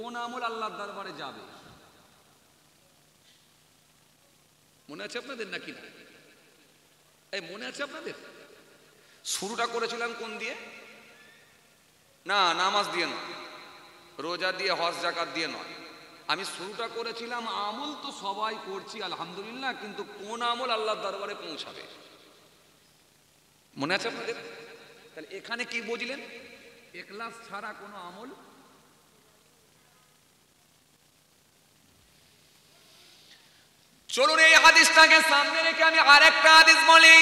কোন আমল আল্লাহর দরবারে যাবে? মনে আছে আপনাদের নাকি না? এই মনে আছে আপনাদের? শুরুটা করেছিলাম কোন দিয়ে? না, নামাজ দিয়ে নয়, রোজা দিয়ে, হজ যাকাত দিয়ে নয়। আমি শুরুটা করেছিলাম আমল তো সবাই করছি আলহামদুলিল্লাহ, কিন্তু কোন আমল আল্লাহর দরবারে পৌঁছাবে? মনে আছে আপনাদের? তাহলে এখানে কি বুঝলেন? ইখলাস ছাড়া কোনো আমল। চলুন এই হাদিসটাকে সামনে রেখে আমি আরেকটা হাদিস বলি।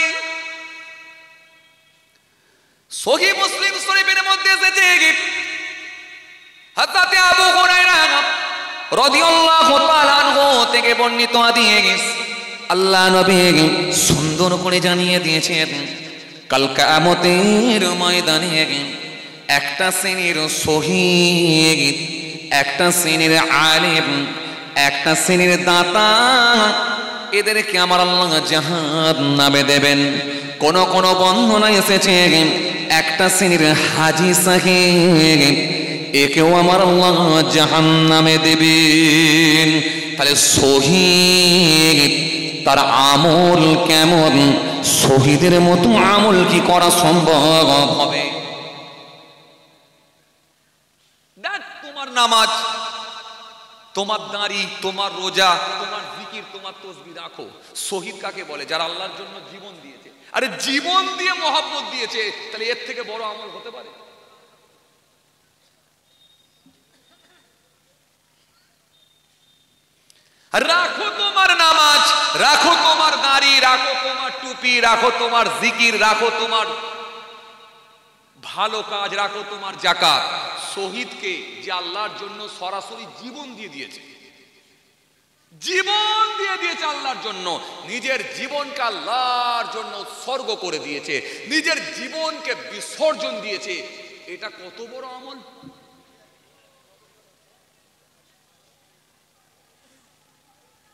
সহিহ মুসলিম শরীফের মধ্যে এসেছে, হযরত আবু হুরায়রা রাদিয়াল্লাহু তাআলা আনহু থেকে বর্ণিত হাদিস, আল্লাহ নবী সুন্দর করে জানিয়ে দিয়েছেন, কাল কিয়ামতের ময়দানে একটা শ্রেণীর শহীদ, একটা শ্রেণীর আলেম, একটা শ্রেণীর দাতা, এদেরকে আমার আল্লাহ জাহান্নামে দেবেন। কোন কোন বর্ণনায় এসেছে একটা শ্রেণীর হাজী সাহেব, একেও আমার আল্লাহ জাহান্নামে দেবেন। তাহলে শহীদ তার আমল কেমন? শহীদের মতো আমল কি করা সম্ভব হবে? দেখ, তোমার নামাজ, তোমার দাঁড়ি, তোমার রোজা, তোমার জিকির, তোমার তসবিহ রাখো। শহীদ কাকে বলে? যারা আল্লাহর জন্য জীবন দিয়েছে। আরে জীবন দিয়ে মহব্বত দিয়েছে, তাহলে এর থেকে বড় আমল হতে পারে? রাখো তোমার নামাজ, রাখো তোমার দাড়ি, রাখো তোমার টুপি, রাখো তোমার জিকির, রাখো তোমার ভালো কাজ, রাখো তোমার যাকাত। শহীদকে যে আল্লাহর জন্য সরাসরি জীবন দিয়ে দিয়েছে, জীবন দিয়ে দিয়েছে আল্লাহর জন্য, নিজের জীবনকে আল্লাহর জন্য উৎসর্গ করে দিয়েছে, নিজের জীবনকে বিসর্জন দিয়েছে, এটা কত বড় আমল!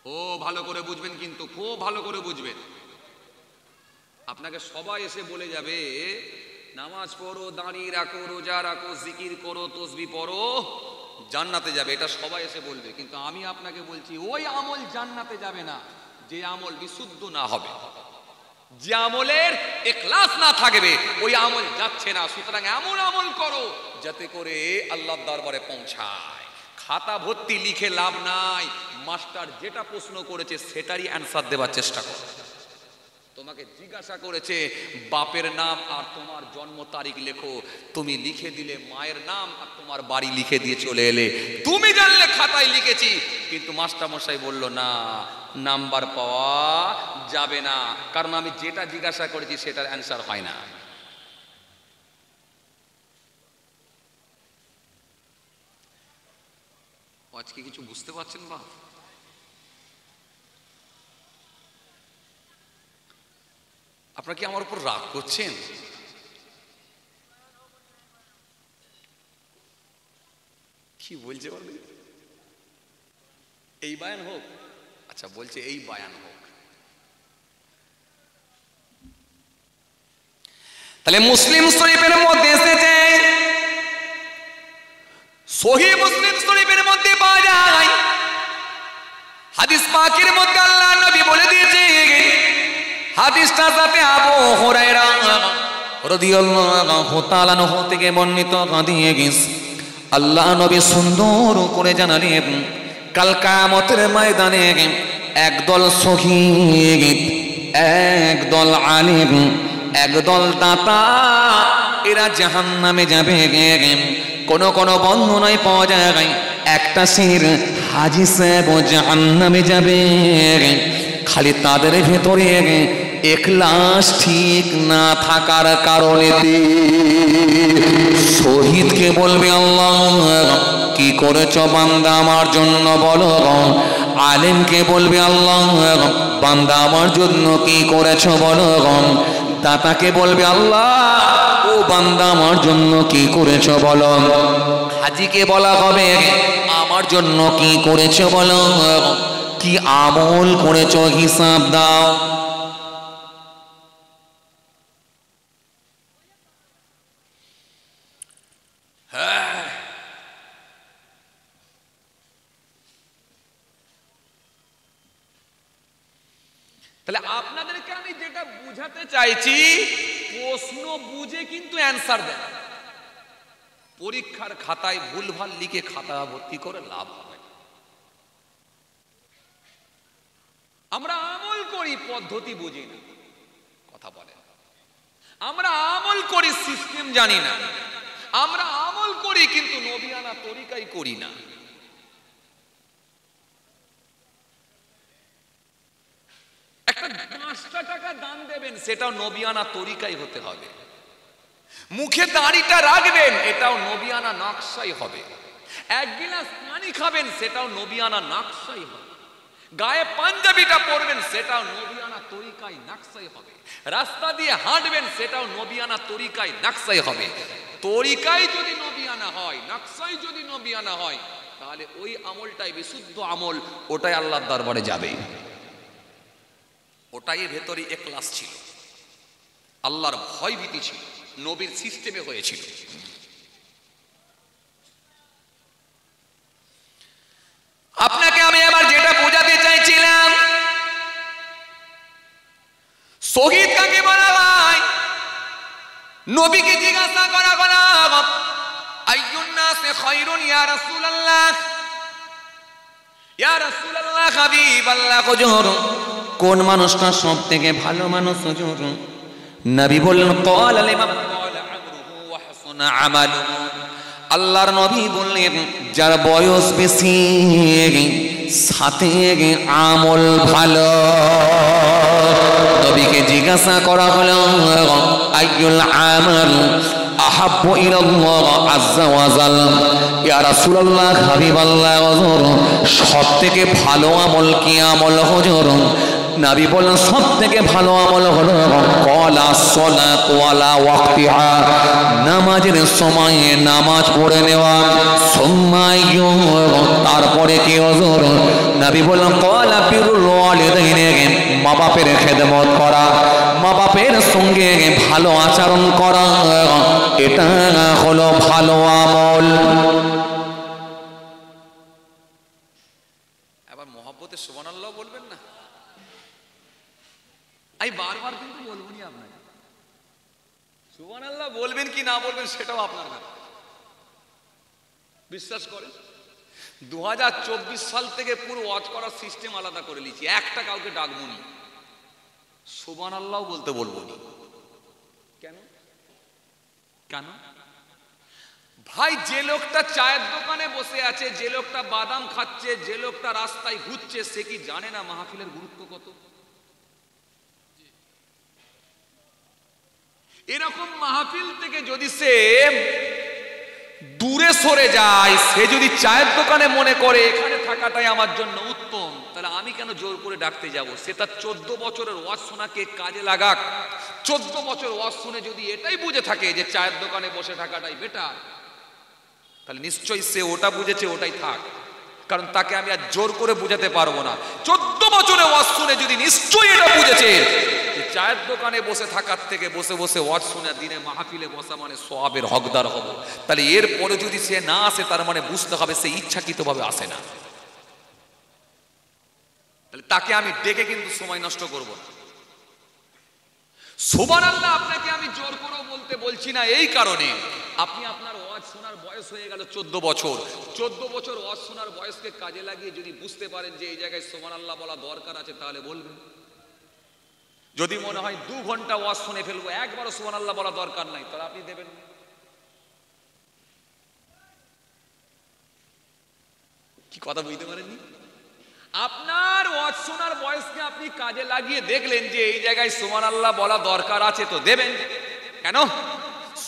ও ভালো করে বুঝবেন, কিন্তু খুব ভালো করে বুঝবেন। আপনাকে সবাই এসে বলে যাবে নামাজ পড়ো, দাঁড়িয়ে রাখো, রোজা রাখো, জিকির করো, তসবিহ পড়ো, জান্নাতে যাবে, এটা সবাই এসে বলবে। কিন্তু আমি আপনাকে বলছি ওই আমল জান্নাতে যাবে না যে আমল বিশুদ্ধ না হবে, যে আমলের ইখলাস না থাকবে, ওই আমল যাচ্ছে না। সুতরাং এমন আমল করো যাতে করে আল্লাহর দরবারে পৌঁছায়। খাতা ভর্তি লিখে লাভ নাই, মাস্টার যেটা প্রশ্ন করেছে সেটারই অ্যান্সার দেওয়ার চেষ্টা করো। তোমাকে জিজ্ঞাসা করেছে বাপের নাম আর তোমার জন্ম তারিখ লেখো, তুমি লিখে দিলে মায়ের নাম আর তোমার বাড়ি লিখে দিয়ে চলে এলে, তুমি জানলে খাতায় লিখেছি, কিন্তু মাস্টার মশাই বলল না, নাম্বার পাওয়া যাবে না, কারণ আমি যেটা জিজ্ঞাসা করেছি সেটার অ্যান্সার হয় না। আজকে কিছু বুঝতে পারছেন বা? আপনারা কি আমার উপর রাগ করছেন? কি বলছে বলবে? এই বায়ান হোক? আচ্ছা, বলছে এই বায়ান হোক। তাহলে মুসলিম শরীফের মধ্যে এসেছে, সহিহ মুসলিম শরীফের মধ্যে পাওয়া যায়, হাদিস পাকের মধ্যে আল্লাহ নবী বলে দিয়েছে, হাদিসটা সাথে আবু হুরায়রা রাদিয়াল্লাহু তাআলা আনহু থেকে বর্ণিত হাদিস। আল্লাহ নবী সুন্দর করে জানালেন, কাল কিয়ামতের ময়দানে একদল শহীদ, একদল আলেম, একদল দাতা, এরা জাহান্নামে যাবে। কোন কোন বর্ণনায় পাওয়া যায় একটা শ্রেণীর হাজী সাহেব জাহান্নামে যাবে। খালি তাদের ভেতরে ইখলাস ঠিক না থাকার কারণে শহীদকে বলবে, আল্লাহ কি করেছ বান্দা আমার জন্য বলো। আলেমকে বলবে, আল্লাহ বান্দা আমার জন্য কি করেছ বলো। দাতাকে বলবে, আল্লাহ ও বান্দা আমার জন্য কি করেছ বলো। হাজীকে বলা হবে, আমার জন্য কি করেছ বলো, কি আমল করেছ হিসাব দাও। তাহলে আপনাদেরকে আমি যেটা বুঝাতে চাইছি, প্রশ্ন বুঝে কিন্তু অ্যান্সার দেন। পরীক্ষার খাতায় ভুলভাল লিখে খাতা ভর্তি করে লাভ হবে। আমরা আমল করি, পদ্ধতি বুঝি না। কথা বলেন, আমরা আমল করি, সিস্টেম জানি না। আমরা আমল করি কিন্তু নবিয়ানা তরিকাই করি না। একটা 5টা টাকা দান দেবেন, সেটাও নবিয়ানা তরিকাই হতে হবে। মুখে দাড়িটা রাখবেন, এটাও নবিয়ানা নকশাই হবে। 1 গিলাস পানি খাবেন, সেটাও নবিয়ানা নকশাই হবে। গায়ে পাঞ্জাবিটা পরবেন, সেটাও নবিয়ানা তরিকায় নকশাই হবে। রাস্তা দিয়ে হাঁটবেন, সেটাও নবিয়ানা তরিকায় নকশাই হবে। তরিকায় যদি নবিয়ানা হয়, নকশাই যদি নবিয়ানা হয়, তাহলে ওই আমলটাই বিশুদ্ধ আমল, ওটাই আল্লাহর দরবারে যাবে। ওটাই ভেতরে ইখলাস ছিল, আল্লাহর ভয় ভীতি ছিল, নবীর সিস্টেমে হয়েছিল। আপনাকে আমি এবার যেটা বোঝাতে চাইছিলাম, শহীদ কাকে বলা হয়? নবীকে জিজ্ঞাসা করা হলো, আইয়ুন নাসি খায়রুন ইয়া রাসূলুল্লাহ, ইয়া রাসূলুল্লাহ, হাবিবাল্লাহ, হুজুর কোন মানুষটা সবথেকে ভালো মানুষ হুজুর? নবী বললেন, ক্বালা লিমান ক্বালা আমরুহু ওয়া হাসানা আমালুহু। আল্লাহর নবী বললেন, যার বয়স বেশি, সাথে আমল ভালো। নবীকে জিজ্ঞাসা করা হলো, আইয়ুল আমাল আহাব্বু ইলাল্লাহ আযজা ওয়া জাল, ইয়া রাসূলুল্লাহ, হাবিবাল্লাহ, হুজুর সবথেকে ভালো আমল কি আমল হুজুর? নবী বলেন, সবথেকে ভালো আমল হলো ক্বালা সালাতু আলা ওয়াক্তিহা, নামাজের সময়ে নামাজ পড়ে নেওয়া। সুম্মায়ু, তারপরে কি হুজুর? নবী বলেন, ক্বালা বিরুল ওয়ালিদাইনি, মা বাপের খেদমত করা, মা বাপের সঙ্গে ভালো আচরণ করা, এটা হলো ভালো আমল। এবার মহব্বতে সুবহানাল্লাহ বলবেন না? আমি বারবার কিন্তু বলবো নি আপনাকে, সুবহানাল্লাহ বলবেন কি না বলবেন সেটাও আপনার ব্যাপার। বিশ্বাস করেন, 2024 সাল থেকে পুরো ওয়াজ করার সিস্টেম আলাদা করে নিয়েছি। একটা কাউকে ডাকবো নি, সুবহানাল্লাহ বলতে বলবো নি। কেন? কেন ভাই? যে লোকটা চায়ের দোকানে বসে আছে, যে লোকটা বাদাম খাচ্ছে, যে লোকটা রাস্তায় ঘুরছে, সে কি জানে না মাহফিলের গুরুত্ব কত? এরকম মাহফিল থেকে যদি সে দূরে সরে যায়, সে যদি চায়ের দোকানে মনে করে এখানে থাকাটাই আমার জন্য উত্তম, তাহলে আমি কেন জোর করে ডাকতে যাব? সে তার 14 বছরের ওয়াজ শোনাকে কাজে লাগাক। 14 বছর ওয়াজ শুনে যদি এটাই বুঝে থাকে যে চায়ের দোকানে বসে থাকাটাই বেটার, তাহলে নিশ্চয়ই সে ওটা বুঝেছে, ওটাই থাক। কারণ তাকে আমি আর জোর করে বুঝাতে পারবো না। 14 বছরে ওয়াজ শুনে যদি নিশ্চয়ই এটা বুঝেছে যে চায়ের দোকানে বসে থাকার থেকে বসে বসে ওয়াজ শুনে দিনে মাহফিলে বসা মানে সওয়াবের হকদার হব, তাহলে এর পরে যদি সে না আসে, তার মানে বুঝতে হবে সে ইচ্ছাকৃতভাবে আসে না। তাহলে তাকে আমি ডেকে কিন্তু সময় নষ্ট করব না। সুবহানাল্লাহ আপনাকে আমি জোর করে বলতে বলছি না, এই কারণে আপনি আপনার ওয়াজ শোনার বয়স হয়ে গেল 14 বছর। 14 বছর ওয়াজ শোনার বয়সকে কাজে লাগিয়ে যদি বুঝতে পারেন যে এই জায়গায় সুবহানাল্লাহ বলা দরকার আছে, তাহলে বলবেন। যদি মনে হয় 2 ঘন্টা ওয়াজ শুনে ফেলবো, একবারও সুবহানাল্লাহ বলা দরকার নাই, তাহলে আপনি দেবেন। কি কথা বুঝতে পারেননি? আপনার ওয়াজ শোনার বয়সকে আপনি কাজে লাগিয়ে দেখলেন যে এই জায়গায় সুবহানাল্লাহ বলা দরকার আছে, তো দেবেন। কেন?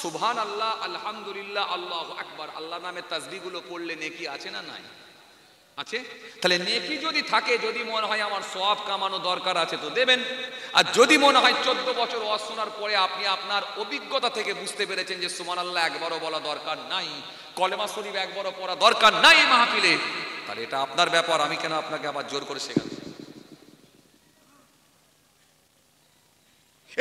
সুবহানাল্লাহ, আলহামদুলিল্লাহ, আল্লাহু আকবার, আল্লাহ নামের তাসবিহগুলো পড়লে নেকি আছে না নাই? আছে। তাহলে নেকি যদি থাকে, যদি মনে হয় আমার সওয়াব কামানো দরকার আছে, তো দেবেন। আর যদি মনে হয় 14 বছর ওয়াজ শোনার পরে আপনি আপনার অভিজ্ঞতা থেকে বুঝতে পেরেছেন যে সুবহানাল্লাহ একবারও বলা দরকার নাই, কলেমা শরীফ একবারও পড়া দরকার নাই মাহফিলে, তাহলে এটা আপনার ব্যাপার। আমি কেন আপনাকে আবার জোর করে শেখাবো?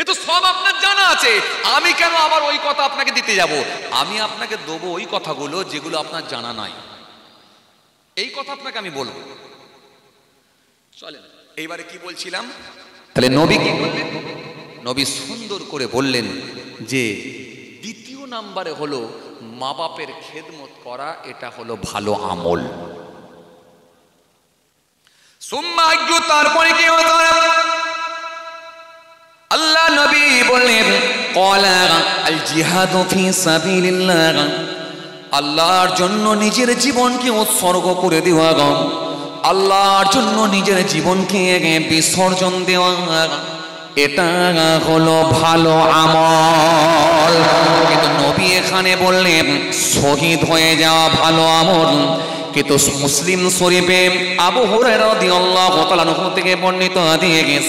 এ তো সব আপনার জানা আছে, আমি কেন আবার ওই কথা আপনাকে দিতে যাব? আমি আপনাকে দেবো ওই কথাগুলো যেগুলো আপনার জানা নাই, এই কথা আপনাকে আমি বলবো। চলেন, এইবারে কি বলছিলাম? তাহলে নবী কি বললেন? নবী সুন্দর করে বললেন যে দ্বিতীয় নাম্বারে হলো মা বাপের খেদমত করা, এটা হলো ভালো আমল। তারপরে কি হতো? আল্লাহ নবী বললেন ক্বালা আল জিহাদু ফি সাবিলিল্লাহ, আল্লাহর জন্য নিজের জীবনকে উৎসর্গ করে দেওয়া, আল্লাহর জন্য নিজের জীবনকে বিসর্জন দেওয়া, এটা হলো ভালো আমল। কিন্তু নবী এখানে বললেন শহীদ হয়ে যাওয়া ভালো আমল। কিন্তু মুসলিম শরীফে আবু হুরায়রা রাদিয়াল্লাহু তাআলা আনহু থেকে বর্ণিত হাদিস,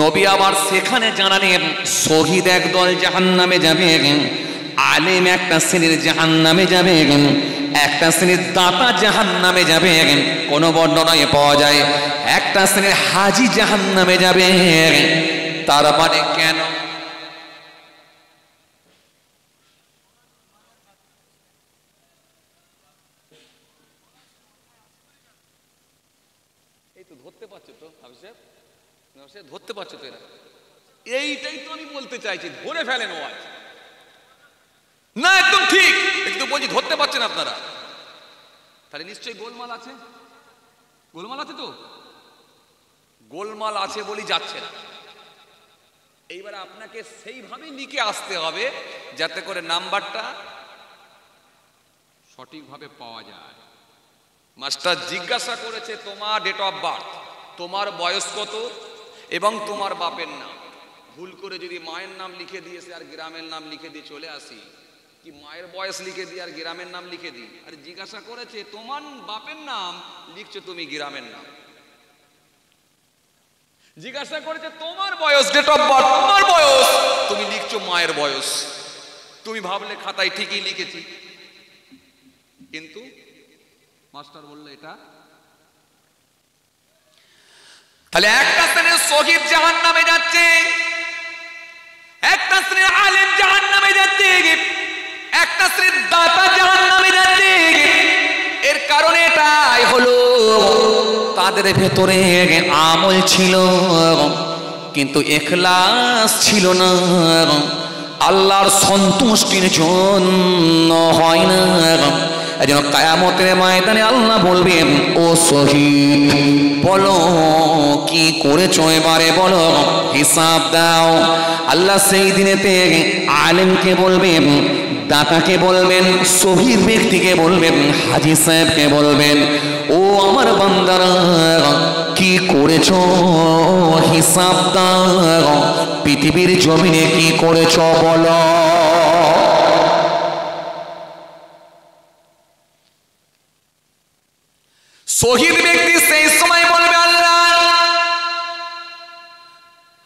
নবী আবার সেখানে জানালেন শহীদ একদল জাহান্নামে যাবে, আলেম একটা শ্রেণীর জাহান্নামে যাবে, একটা শ্রেণীর দাতা জাহান্নামে যাবে। কোন বর্ণনায় পাওয়া যায় একটা শ্রেণীর হাজী জাহান্নামে যাবে। তার মানে কেন? এই তো ধরতে পারছো তো ধরতে পারছো তো? এরা এইটাই তো আমি বলতে চাইছি, ধরে ফেলেন ওয়াজ না, একদম ঠিক। একটু বলছি ধরতে পারছেন আপনারা, তাহলে নিশ্চয়ই গোলমাল আছে। গোলমাল আছে তো, গোলমাল আছে বলি যাচ্ছে না। এইবার আপনাকে সেইভাবে লিখে আসতে হবে যাতে করে নাম্বারটা সঠিকভাবে পাওয়া যায়। মাস্টার জিজ্ঞাসা করেছে তোমার ডেট অফ বার্থ, তোমার বয়স কত এবং তোমার বাপের নাম। ভুল করে যদি মায়ের নাম লিখে দিয়েছে আর গ্রামের নাম লিখে দিয়ে চলে আসি, কি মায়ের বয়স লিখে দিই আর গ্রামের নাম লিখে দিই। আর জিজ্ঞাসা করেছে তোমার বাপের নাম, লিখছো তুমি গ্রামের নাম। জিজ্ঞাসা করেছে তোমার বয়স, ডেট অফ বার্থ তোমার বয়স, তুমি লিখছো মায়ের বয়স। তুমি ভাবলে খাতায় ঠিকই লিখেছি, কিন্তু মাস্টার বললো এটা। তাহলে একটা শ্রেণীর শহীদ জাহান্নামে যাচ্ছে, একটা শ্রেণীর আলেম জাহান্নামে যাচ্ছে, একটা শ্রেণীর দাতা জাহান্নামে যাচ্ছে। এর কারণ এটাই হলো তাদের ভেতরে আমল ছিল কিন্তু ইখলাস ছিল না, আল্লাহর সন্তুষ্টির জন্য হয় না। এজন্য কিয়ামতের ময়দানে আল্লাহ বলবেন ও শহীদ বলো কি করেছো, এবারে বলো হিসাব দাও। আল্লাহ সেই দিনেতে আলেমকে বলবেন, দাতাকে বলবেন, শহীদ ব্যক্তিকে বলবেন, হাজী সাহেবকে বলবেন ও আমার বান্দারা কি করেছো হিসাব দাও, পৃথিবীর জমিনে কি করেছো বলো। শহীদ ব্যক্তি সেই সময় বলবে আল্লাহ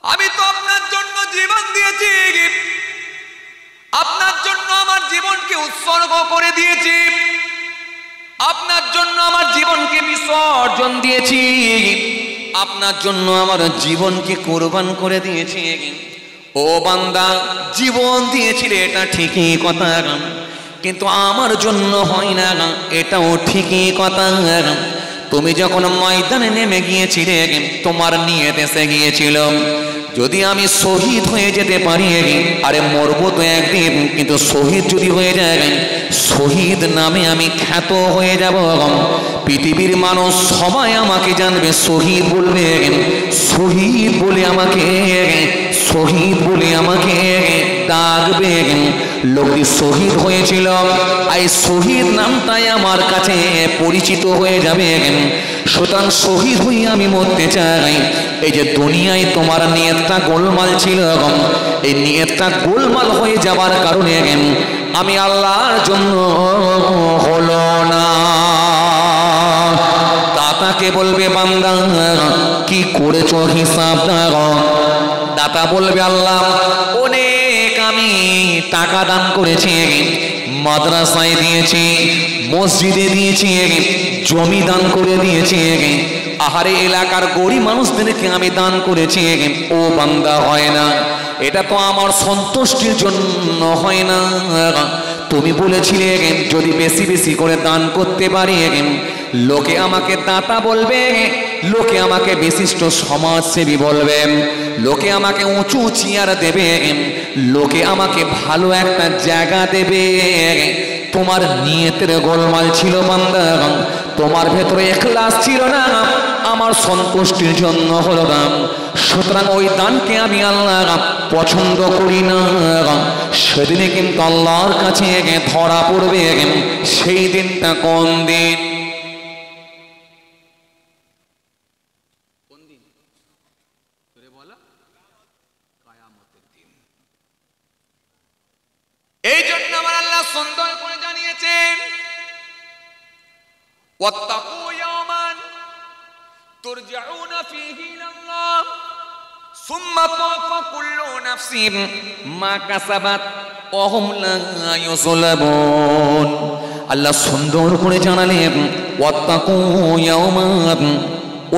আমি তো আপনার জন্য জীবন দিয়েছি, আপনার জন্য আমার জীবনকে উৎসর্গ করে দিয়েছি, আপনার জন্য আমার জীবনকে বিসর্জন দিয়েছি, আপনার জন্য আমার জীবনকে কোরবান করে দিয়েছি। ও বান্দা জীবন দিয়েছিলে এটা ঠিকই কথা, কিন্তু আমার জন্য হয় না এটাও ঠিকই কথা। তুমি যখন ময়দানে নেমে গিয়েছিলে তোমার নিয়ত এসে গিয়েছিল যদি আমি শহীদ হয়ে যেতে পারি, আরে মরবো তো একদিন, কিন্তু শহীদ যদি হয়ে যায় শহীদ নামে আমি খ্যাত হয়ে যাব, পৃথিবীর মানুষ সবাই আমাকে জানবে, শহীদ বলবে, শহীদ বলে আমাকে, শহীদ বলে আমাকে ডাকবে। লোকটি শহীদ হয়েছিল, এই শহীদ নামটাই আমার কাছে পরিচিত হয়ে যাবে। সুতরাং শহীদ হয়ে আমি মরতে চাই। এই যে দুনিয়ায় তোমার নিয়তটা গোলমাল ছিল, এই নিয়তটা গোলমাল হয়ে যাবার কারণে আমি আল্লাহর জন্য হলো না। দাতাকে বলবে বান্দা কি করেছো হিসাব দাও। দাতা বলবে আল্লাহ অনেক আমি টাকা দান করেছি, মাদ্রাসায় দিয়েছি, মসজিদে দিয়েছি, জমি দান করে দিয়েছি, আহারে এলাকার গরিব মানুষদেরকে আমি দান করেছি। ও বান্দা হয় না, এটা তো আমার সন্তুষ্টির জন্য হয় না। তুমি বলেছিলে যদি বেশি বেশি করে দান করতে পারি লোকে আমাকে দাতা বলবে, লোকে আমাকে বিশিষ্ট সমাজসেবী বলবে, লোকে আমাকে উঁচু চেয়ার দেবে, লোকে আমাকে ভালো একটা জায়গা দেবে। তোমার নিয়তের গোলমাল ছিল বান্দা, তোমার ভেতরে ইখলাস ছিল না, আমার সন্তুষ্টির জন্য হলো না। সুতরাং ওই দানকে আমি আল্লাহ পছন্দ করি না। সেদিনে কিন্তু আল্লাহর কাছে ধরা পড়বে। সেই দিনটা কোন দিন? কোন দিন? বলো, কিয়ামতের দিন। এই জন্য আমার আল্লাহ সুন্দর করে জানিয়েছেন, ওয়াত্তাকু ইয়াওমান তুরজাউনা ফীহি ইলাল্লাহ সুম্মা তুওয়াফা কুল্লু নাফসিন মা কাসাবাত ওয়া হুম লা ইউযলামুন। আল্লাহ সুন্দর করে জানালেন, ওয়াত্তাকু ইয়াওমান,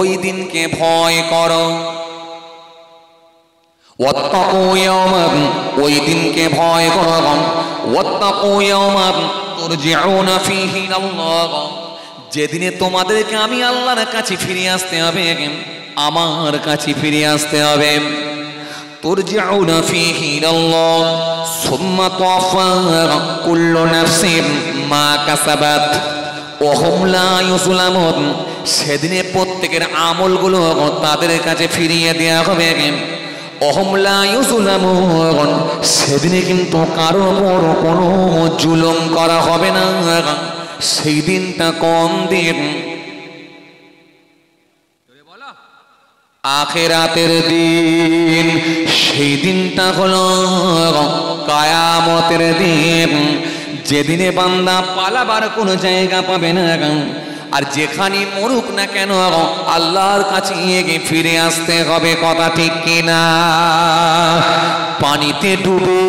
ওই দিনকে ভয় করো। ওয়াত্তাকু ইয়াওমান, ওই দিনকে ভয় করো। ওয়াত্তাকু ইয়াওমান তুরজাউনা ফীহি ইলাল্লাহ, যেদিনে তোমাদেরকে আমি আল্লাহর কাছে ফিরে আসতে হবে, আমার কাছে ফিরে আসতে হবে। তুরজাউনা ফীহি ইলাল্লাহ সুম্মা তুওয়াফা কুল্লু নাফসিন মা কাসাবাত ওয়া হুম লা ইউযলামুন, সেদিনে প্রত্যেকের আমলগুলো তাদের কাছে ফিরিয়ে দেওয়া হবে। ওয়া হুম লা ইউযলামুন, সেদিনে কিন্তু কারো উপর কোনো জুলুম করা হবে না। সেই দিনটা কোন দিন? আখিরাতের দিন। সেই দিনটা হলো কিয়ামতের দিন, যেদিনে বান্দা পালাবার কোনো জায়গা পাবে না, আর যেখানে মরুক না কেন আল্লাহর কাছে গিয়ে ফিরে আসতে হবে। কথা ঠিক কিনা? পানিতে ডুবে,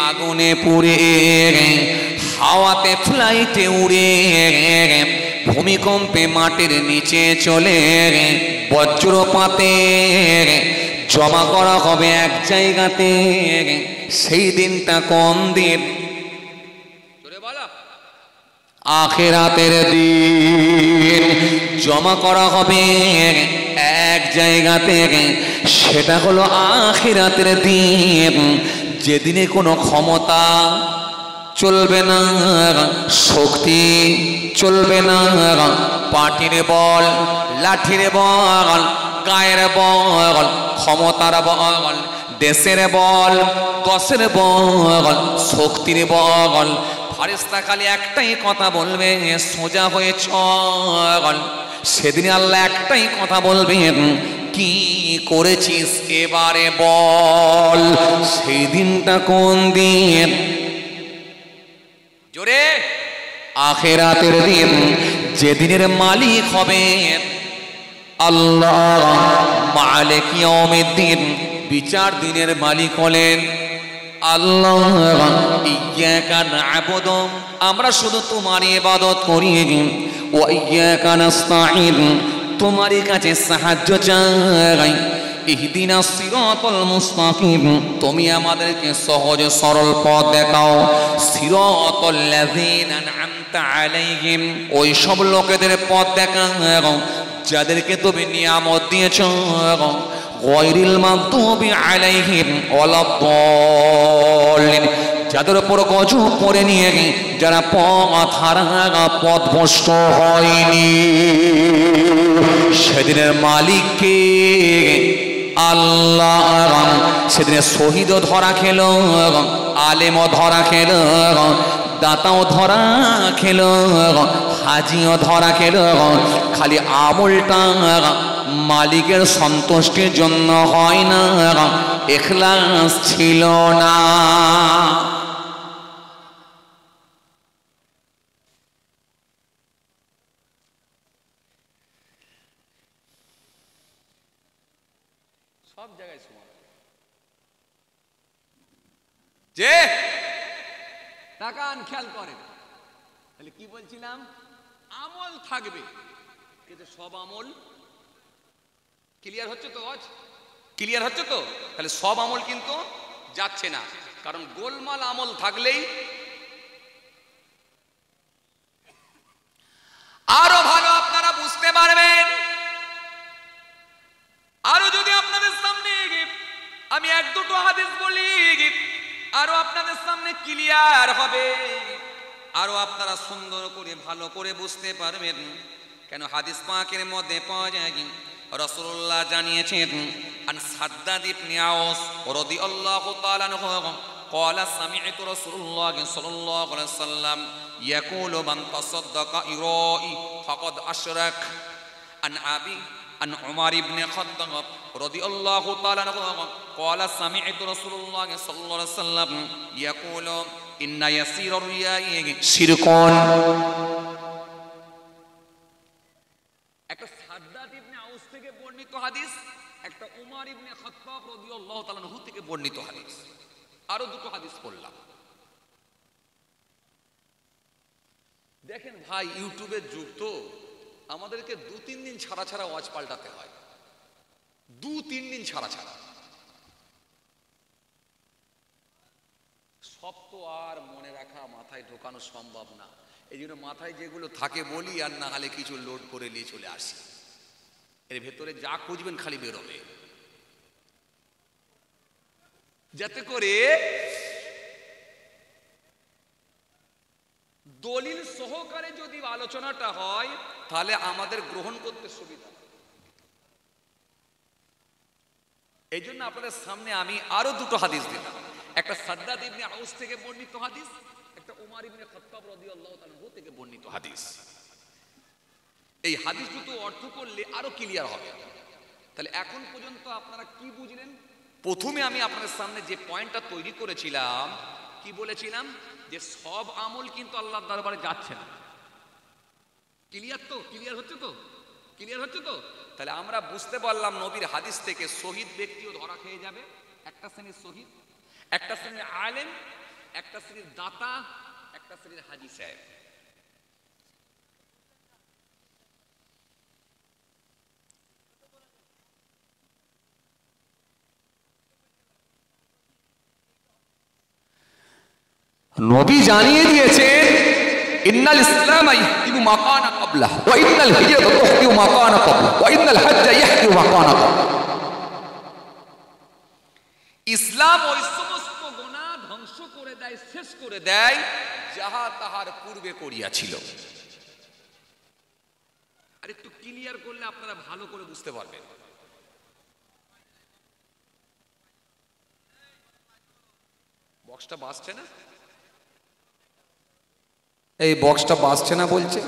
আগুনে পুড়ে, হাওয়াতে ফ্লাইটে উড়ে, ভূমিকম্পে মাটির নিচে চলে, বজ্রপাতে জমা করা হবে এক জায়গাতে। সেই দিনটা কোন দিন? আখিরাতের দিন। জমা করা হবে এক জায়গাতে, সেটা হলো আখিরাতের দিন, যেদিনে কোনো ক্ষমতা চলবে না, শক্তি চলবে না, পাটির বল, লাঠির বল, গায়ের বল, ক্ষমতার বল, দেশের বল, দশের বল, শক্তির বল। ফারেস্তা খালি একটাই কথা বলবে, সোজা হয়ে চল। সেদিন আল্লাহ একটাই কথা বলবেন, কি করেছিস এবারে বল। সেই দিনটা কোন দিন? জোরে। আখিরাতের দিন, যেদিনের মালিক হবে আল্লাহ, মালিক ইয়াউমিদ্দিন, বিচার দিনের মালিক হলেন আল্লাহ। ইয়্যাকা না'বুদু, আমরা শুধু তোমার ইবাদত করি, ওয়া ইয়্যাকা নাস্তাঈন, তোমারই কাছে সাহায্য চাই। ইহদিনাস সিরাতাল মুস্তাকিম, তুমি আমাদেরকে সহজ সরল পথ দেখাও। সিরাতাল লাযিনা আন'আমতা আলাইহিম, ওই সব লোকেদের পথ দেখাও যাদেরকে তুমি নিয়ামত দিয়েছো। গায়রিল মাগদুবি আলাইহিম ওয়ালাদ-দাল্লিন, যাদের উপর গজব পড়ে নিয়ে যারা পথভ্রষ্ট হয়নি। সেদিনের মালিককে আল্লাহ। সেদিনে শহীদও ধরা খেল, আলেমও ধরা খেল, দাতাও ধরা খেল, হাজিও ধরা খেল। খালি আমলটা মালিকের সন্তুষ্টির জন্য হয় না, ইখলাস ছিল না। সব জায়গায় সমান। যে তাকান, খেয়াল করেন, তাহলে কি বলছিলাম? আমল থাকবে, কিন্তু সব আমল ক্লিয়ার হচ্ছে তো? আজ ক্লিয়ার হচ্ছে তো? তাহলে সব আমল কিন্তু যাচ্ছে না, কারণ গোলমাল আমল থাকলেই পারবেন। আরো যদি আপনাদের সামনে আমি এক দুটো হাদিস বলি, আরো আপনাদের সামনে ক্লিয়ার হবে, আরো আপনারা সুন্দর করে ভালো করে বুঝতে পারবেন। কেন হাদিস পাকের মধ্যে পাওয়া যায় রাসূলুল্লাহ জানিয়েছেন, আন সাদ্দাদ ইবনে আওস রাদিয়াল্লাহু তাআলা আনহু قال سمعت رسول الله صلى الله عليه وسلم يقول من تصدق إرائي فقد أشرك. عن عمر بن الخطاب رضي الله تعالى عنه قال سمعت رسول الله صلى الله عليه وسلم يقول إن يسير الرياء شرك. একটা সাদ্দাদ ইবনে আউস থেকে বর্ণিত হাদিস, একটা উমর ইবনে খাত্তাব রাদিয়াল্লাহু তাআলা আনহু থেকে বর্ণিত হাদিস। আরো দুটো হাদিস পড়লাম। দেখেন ভাই, ইউটিউবের যুগ তো, আমাদেরকে 2-3 দিন ছাড়া ছাড়া ওয়াজ পাল্টাতে হয়, 2-3 দিন ছাড়া ছাড়া। সব তো আর মনে রাখা, মাথায় ঢোকানো সম্ভব না। এই জন্য মাথায় যেগুলো থাকে বলি, আর না হলে কিছু লোড করে নিয়ে চলে আসি। এর ভেতরে যা খুঁজবেন খালি বেরোবে, যাতে করে দলিল সহকারে যদি আলোচনাটা হয় তাহলে আমাদের গ্রহণ করতে সুবিধা। এই জন্য আপনাদের সামনে আমি আরো দুটো হাদিস দিলাম, একটা সাদ্দাদ ইবনে আউস থেকে বর্ণিত হাদিস, একটা উমর ইবনে খাত্তাব রাদিয়াল্লাহু তাআলা আনহু থেকে বর্ণিত হাদিস। এই হাদিস দুটো অর্থ করলে আরো ক্লিয়ার হবে। তাহলে এখন পর্যন্ত আপনারা কি বুঝলেন? প্রথমে আমি আপনাদের সামনে যে পয়েন্টটা তৈরি করেছিলাম, কি বলেছিলাম, যে সব আমল কিন্তু আল্লাহর দরবারে যাচ্ছে না। ক্লিয়ার তো? ক্লিয়ার হচ্ছে তো? ক্লিয়ার হচ্ছে তো? তাহলে আমরা বুঝতে পারলাম নবীর হাদিস থেকে শহীদ ব্যক্তিও ধরা খেয়ে যাবে। একটা শ্রেণীর শহীদ, একটা শ্রেণীর আলেম, একটা শ্রেণীর দাতা, একটা শ্রেণীর হাজী সাহেব। নবী জানিয়ে দিয়েছেন, ইন্নাল ইসলাম ইয়াহদিমু মা কানা ক্বাবলাহু ওয়া ইন্নাল হিজরাতা তাহদিমু মা কানা ক্বাবলাহু ওয়া ইন্নাল হাজ্জা ইয়াহদিমু মা কানা ক্বাবলাহু। ইসলাম ওই সমস্ত গুনাহ ধ্বংস করে দেয়, শেষ করে দেয়, যাহা তাহার পূর্বে করিয়াছিল। আর একটু ক্লিয়ার করলে আপনারা ভালো করে বুঝতে পারবেন। বক্সটা বাজছে না? এই বক্সটা বাজছে না বলছে।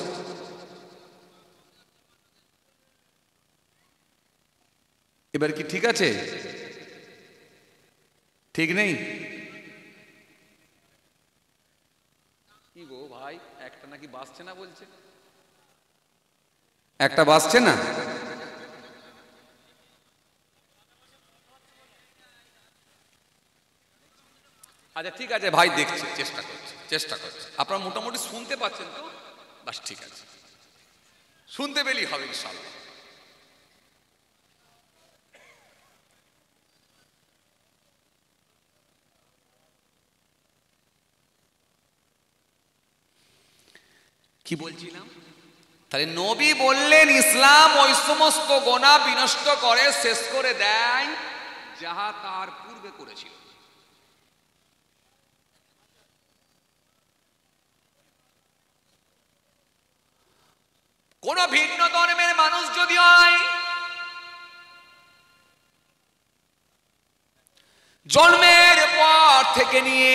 এবার কি ঠিক আছে? ঠিক নেই? কি গো ভাই, একটা নাকি বাজছে না বলছে? একটা বাজছে না? আচ্ছা ঠিক আছে ভাই, দেখছি, চেষ্টা করছি। আপনারা মোটামুটি শুনতে পাচ্ছেন তো? বাস ঠিক আছে, শুনতে পেলেই হবে ইনশাআল্লাহ। কি বলছিলাম? তাহলে নবী বললেন ইসলাম ওই সমস্ত গুনাহ বিনষ্ট করে, শেষ করে দেয়, যাহা তার পূর্বে করেছিল। কোন ভিন্ন ধর্মের মানুষ যদি হয়, জন্মের পর থেকে নিয়ে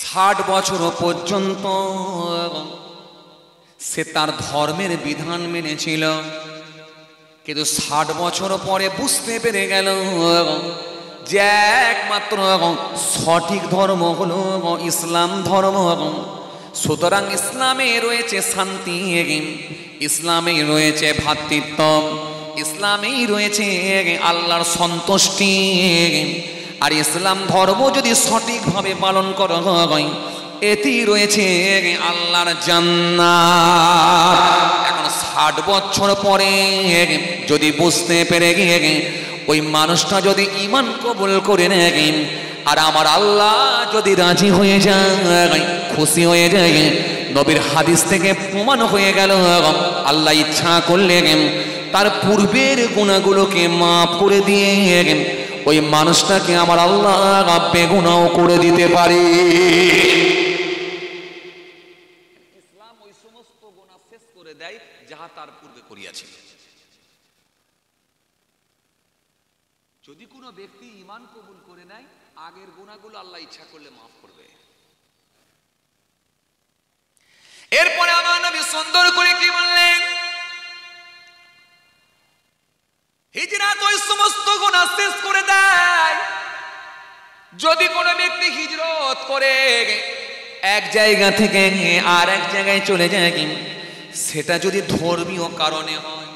60 বছর পর্যন্ত সে তার ধর্মের বিধান মেনেছিল, কিন্তু 60 বছর পরে বুঝতে পেরে গেল যে একমাত্র সঠিক ধর্ম হলো ইসলাম ধর্ম। সুতরাং ইসলামে রয়েছে শান্তি, ইসলামে রয়েছে ভ্রাতৃত্ব, ইসলামেই রয়েছে আল্লাহর সন্তুষ্টি। আর ইসলাম ধর্ম যদি সঠিকভাবে পালন করা হয়, এতেই রয়েছে আল্লাহর জান্নাত। এখন 60 বছর পরে যদি বুঝতে পেরে গিয়ে ওই মানুষটা যদি ঈমান কবুল করে নেয়, আর আমার আল্লাহ যদি রাজি হয়ে যায়, খুশি হয়ে যায়, নবীর হাদিস থেকে প্রমাণ হয়ে গেল আল্লাহ ইচ্ছা করলে তার পূর্বের গুনাহগুলোকে মাফ করে দিয়ে ওই মানুষটাকে আমার আল্লাহ বেগুনাও করে দিতে পারে। ইসলাম ওই সমস্ত গুনাহ শেষ করে দেয় যাহা তার পূর্বে করিয়াছিল। যদি কোনো ব্যক্তি ঈমান কবুল করে নেয়, আগের গুনাহগুলো আল্লাহ ইচ্ছা করলে মাফ করবে। এরপরে আমার নবী সুন্দর করে কি বললেন, হিজরত ওই সমস্ত গুনাহ শেষ করে দেয়। যদি কোনো ব্যক্তি হিজরত করে এক জায়গা থেকে আর এক জায়গায় চলে যায়, সেটা যদি ধর্মীয় কারণে হয়,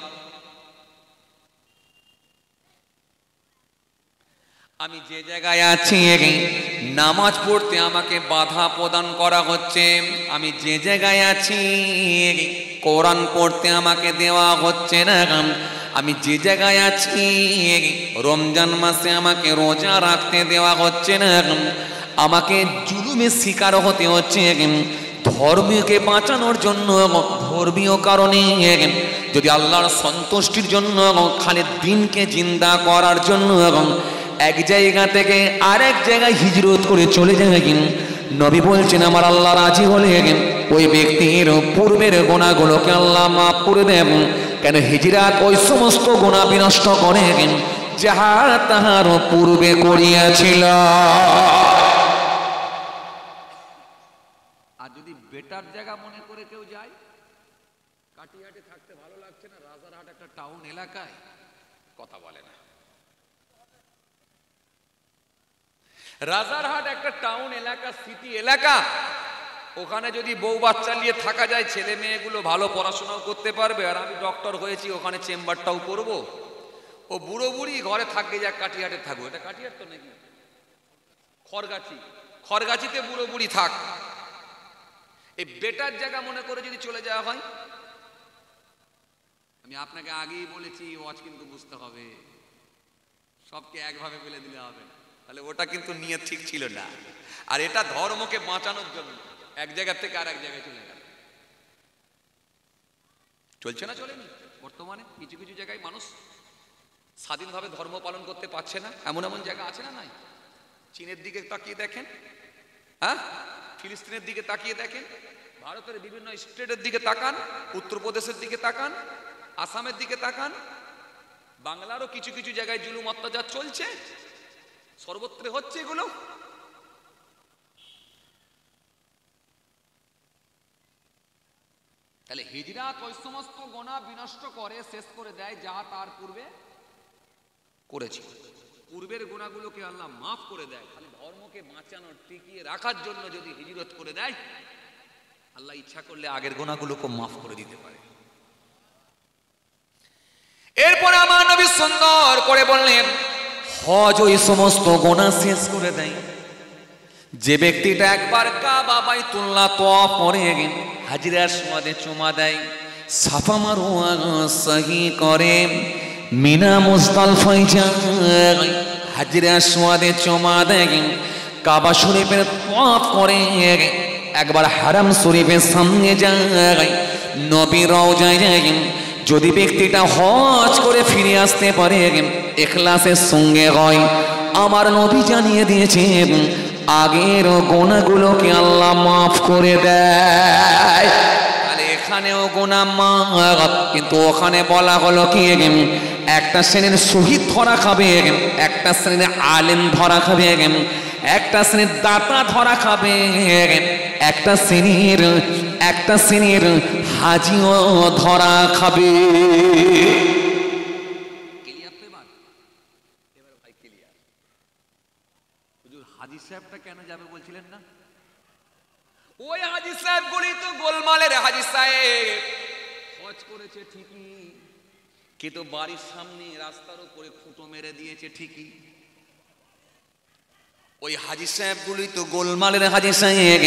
আমি যে জায়গায় আছি নামাজ পড়তে আমাকে বাধা প্রদান করা হচ্ছে, আমি যে জায়গায় আছি কোরআন পড়তে আমাকে দেওয়া হচ্ছে না, আমি যে জায়গায় আছি রমজান মাসে আমাকে রোজা রাখতে দেওয়া হচ্ছে না, আমাকে জুলুমের শিকার হতে হচ্ছে, ধর্মকে বাঁচানোর জন্য ধর্মীয় কারণে, যদি আল্লাহর সন্তুষ্টির জন্য খালি দিনকে জিন্দা করার জন্য এক জায়গা থেকে আরেক জায়গায় হিজরত করে চলে যায়, নবী বলছেন আমার আল্লাহ রাজি হলে ওই ব্যক্তির পূর্বের গুনাহগুলোকে আল্লাহ মাফ করে দেন। কেন হিজরত ওই সমস্ত গুনাহ বিনষ্ট করে যাহা তাহার পূর্বে করিয়াছিল। আর যদি বেটার জায়গা মনে করে কেউ যায়, কাটিহাটে থাকতে ভালো লাগছে না, রাজারহাট একটা টাউন এলাকায়, কথা বলে না, রাজারহাট একটা টাউন এলাকা, সিটি এলাকা, ওখানে যদি বউ বাচ্চা নিয়ে থাকা যায়, ছেলে মেয়েগুলো ভালো পড়াশোনাও করতে পারবে, আর আমি ডক্টর হয়েছি ওখানে চেম্বারটাও করব, ও বুড়ো বুড়ি ঘরে থাকবে, যাক কাটিহাটে থাকবো, এটা কাটিহাট তো নাকি খড়গাছি, খড়গাছিতে বুড়ো বুড়ি থাক, এই বেটার জায়গা মনে করে যদি চলে যাওয়া হয়, আমি আপনাকে আগেই বলেছি ওয়াজ কিন্তু বুঝতে হবে, সবকে একভাবে ফেলে দিলে হবে না, তাহলে ওটা কিন্তু নিয়ত ঠিক ছিল না। আর এটা ধর্মকে বাঁচানোর জন্য এক জায়গা থেকে আর এক জায়গায় চলে গেল। চলছে না, চলেনি? বর্তমানে কিছু কিছু জায়গায় মানুষ স্বাধীনভাবে ধর্ম পালন করতে পারছে না, এমন এমন জায়গা আছে না নাই? চীনের দিকে তাকিয়ে দেখেন, হ্যাঁ, ফিলিস্তিনের দিকে তাকিয়ে দেখেন, ভারতের বিভিন্ন স্টেটের দিকে তাকান, উত্তরপ্রদেশের দিকে তাকান, আসামের দিকে তাকান, বাংলারও কিছু কিছু জায়গায় জুলুম অত্যাচার চলছে, সর্বত্র হচ্ছে এগুলো। তাহলে হিজরত ওই সমস্ত গুনাহ বিনষ্ট করে শেষ করে দেয় যাহা তার পূর্বে করেছিল। পূর্বের গুনাহগুলোকে আল্লাহ মাফ করে দেয়, খালি ধর্মকে বাঁচানোর টিকিয়ে রাখার জন্য যদি হিজরত করে দেয়, আল্লাহ ইচ্ছা করলে আগের গুনাহগুলোকে মাফ করে দিতে পারে। এরপরে আমার নবী সুন্দর করে বললেন, হজ ওই সমস্ত গুনাহ শেষ করে দেয়। যে ব্যক্তিটা একবার কাবা বাইতুল্লাহ তওয়াফ করে হাজরে আসওয়াদে চুমা দেয়, সাফা মারওয়া সহি করে, মিনা মুজদালিফায় যায়, হাজরে আসওয়াদে চুমা দেয়, কাবা শরীফের তওয়াফ করে, একবার হারাম শরীফের সামনে যায়, নবীর রওজায় যায়, যদি ব্যক্তিটা হজ করে ফিরে আসতে পারে ইখলাসের সঙ্গে হয়, আমার নবী জানিয়ে দিয়েছেন আগের গুনাহগুলোকে আল্লাহ মাফ করে দেয়। তাহলে এখানেও গুনাহ মাফ, কিন্তু ওখানে বলা হলো কি একটা শ্রেণীর শহীদ ধরা খাবে, একটা শ্রেণীর আলেম ধরা খাবে, একটা শ্রেণীর দাতা ধরা খাবে, একটা শ্রেণীর হাজিও ধরা খাবে। হাজী সাহেবটা কেন যাবে বলছিলেন না? ওই হাজী সাহেব গুলি তো গোলমালের হাজী সাহেব, হজ করেছে ঠিকই, কিন্তু বাড়ির সামনে রাস্তার উপরে খুঁটো মেরে দিয়েছে ঠিকই। ওই হাজী সাহেবগুলি তো গোলমালের হাজী সাহেব,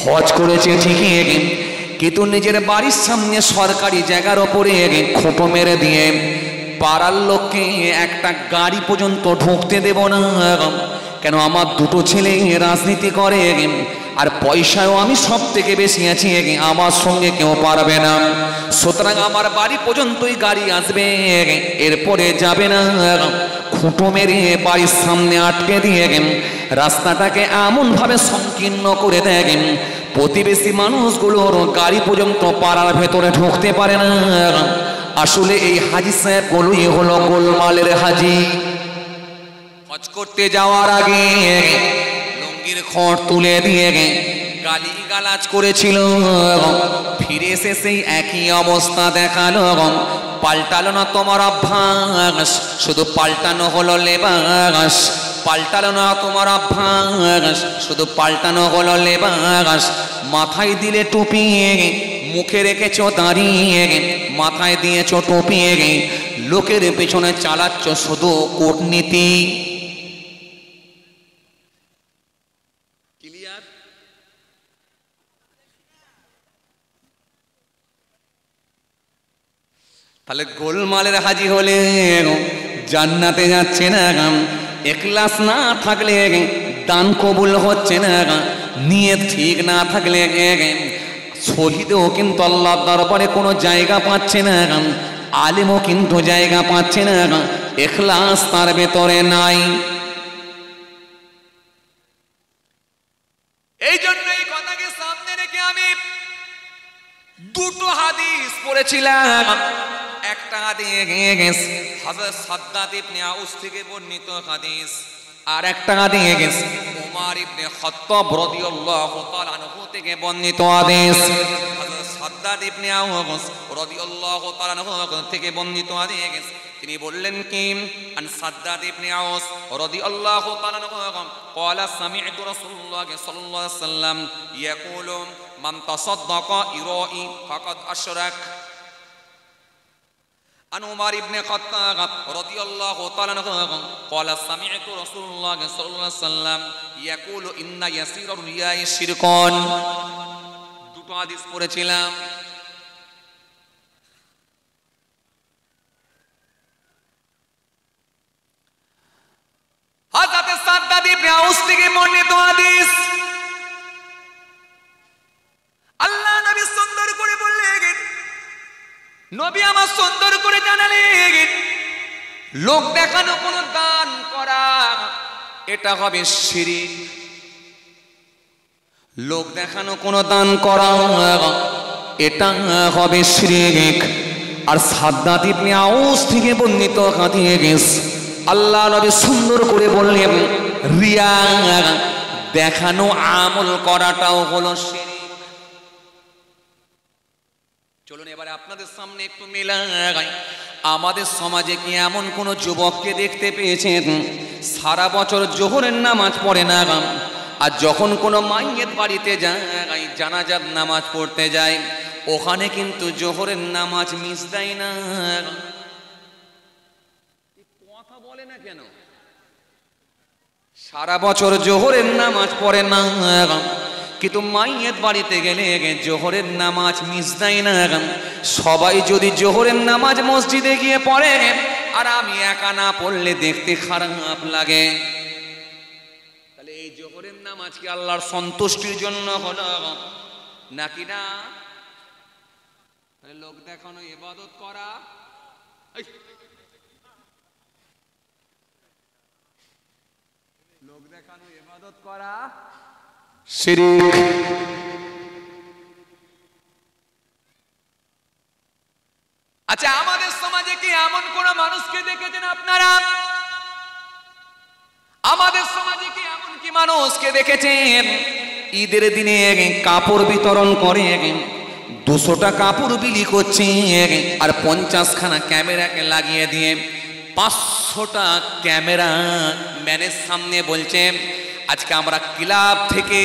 হজ করেছে ঠিকই, কিন্তু নিজের বাড়ির সামনে সরকারি জায়গার ওপরে খুঁটো মেরে দিয়ে পাড়ার লোককে একটা গাড়ি পর্যন্ত ঢুকতে দেব না। কেন? আমার দুটো ছেলে রাজনীতি করে, আর পয়সাও আমি সব থেকে বেশি আছি, আমার সঙ্গে কেউ পারবে না। সুতরাং আমার বাড়ি পর্যন্তই গাড়ি আসবে, এরপরে যাবে না। খুঁটো মেরে বাড়ির সামনে আটকে দিয়ে রাস্তাটাকে এমন ভাবে সংকীর্ণ করে দেয়, প্রতিবেশী মানুষগুলোর গাড়ি পর্যন্ত পাড়ার ভেতরে ঢুকতে পারে না। আসলে এই হাজি সাহেব গুলোই হলো গোলমালের হাজি। হজ করতে যাওয়ার আগে লুঙ্গির খড় তুলে দিয়ে গালি গালাজ করেছিল, ফিরে এসে সেই একই অবস্থা দেখালো। পাল্টালো না তোমার অভ্যাস, শুধু পাল্টানো হলো লেবাস। পাল্টালো না তোমার অভ্যাস, শুধু পাল্টানো হলো লেবাস। মাথায় দিলে টুপি, মুখে রেখেছো দাঁড়িয়ে, মাথায় দিয়েছো টুপি, লোকের পেছনে চালাচ্ছ শুধু কূটনীতি। ক্লিয়ার? তাহলে গোলমালের হাজি হলে জান্নাতে যাচ্ছে না, ইখলাস না থাকলে দান কবুল হচ্ছে না, নিয়ত ঠিক না থাকলে শহীদও কিন্তু আল্লাহর দরবারে কোনো জায়গা পাচ্ছে না, আলেমও কিন্তু জায়গা পাচ্ছে না, ইখলাস তার ভেতরে নাই। এই জন্য এই কথাকে সামনে রেখে আমি দুটো হাদিস পড়েছিলাম। একটা হাদিস হযরত সাদ্দাদ ইবনে আউস থেকে বর্ণিত হাদিস, আর একটা হাদিস ওমর ইবনে খাত্তাব রাদিয়াল্লাহু তাআলা আনহু থেকে বর্ণিত হাদিস। হযরত সাদ্দাদ ইবনে আউস রাদিয়াল্লাহু তাআলা আনহু থেকে বর্ণিত হাদিস, তিনি বললেন কি, আন সাদ্দাদ ইবনে আউস রাদিয়াল্লাহু তাআলা আনহু قال سمعت رسول الله صلى الله عليه وسلم يقول من تصدق إرائي فقد أشرك. عن عمر بن الخطاب رضي الله تعالى عنه قال سمعت رسول الله صلى الله عليه وسلم يقول إن يسير الرياء شرك. দুটো হাদিস পড়েছিলাম। হযরত সাদ্দাদ ইবনে আউস থেকে বর্ণিত হাদিস, আল্লাহ নবী সুন্দর করে বললেন, নবী আমার সুন্দর করে জানালেন, লোক দেখানো কোন দান করা এটা হবে শিরক। লোক দেখানো কোন দান করা এটা হবে শিরক। আর সাদ্দাদ ইবনে আউস থেকে বর্ণিত হাদিস, আল্লাহ নবী সুন্দর করে বললেন, রিয়া দেখানো আমল করাটাও হলো শিরক। চলুন এবারে আপনাদের সামনে একটু মেলাই। আমাদের সমাজে কি এমন কোন যুবককে দেখতে পেয়েছেন সারা বছর জোহরের নামাজ পড়ে না, আর যখন কোনো মাইয়েত বাড়িতে যায়, জানাজার নামাজ পড়তে যায়, ওখানে কিন্তু জোহরের নামাজ মিস দেয় না? কথা বলে না কেন? সারা বছর জোহরের নামাজ পড়ে না, কিন্তু মাইয়েত বাড়িতে গেলে জোহরের নামাজ মিস দেয় না। সবাই যদি জোহরের নামাজ মসজিদে গিয়ে পড়ে, আর আমি একা না পড়লে দেখতে খারাপ লাগে। তাহলে এই জোহরের নামাজ কি আল্লাহর সন্তুষ্টির জন্য হলো নাকি না? লোক দেখানো ইবাদত করা, লোক দেখানো ইবাদত করা শিরক। আচ্ছা, আমাদের সমাজে কি এমন কোন মানুষকে দেখেছেন আপনারা? আমাদের সমাজে কি এমন কি মানুষকে দেখেছেন ঈদের দিনে কাপড় বিতরণ করে, 200টা কাপড় বিলি করছে, আর 50খানা ক্যামেরাকে লাগিয়ে দিয়ে 500টা ক্যামেরা ম্যানের সামনে বলছে, আজকে আমরা ক্লাব থেকে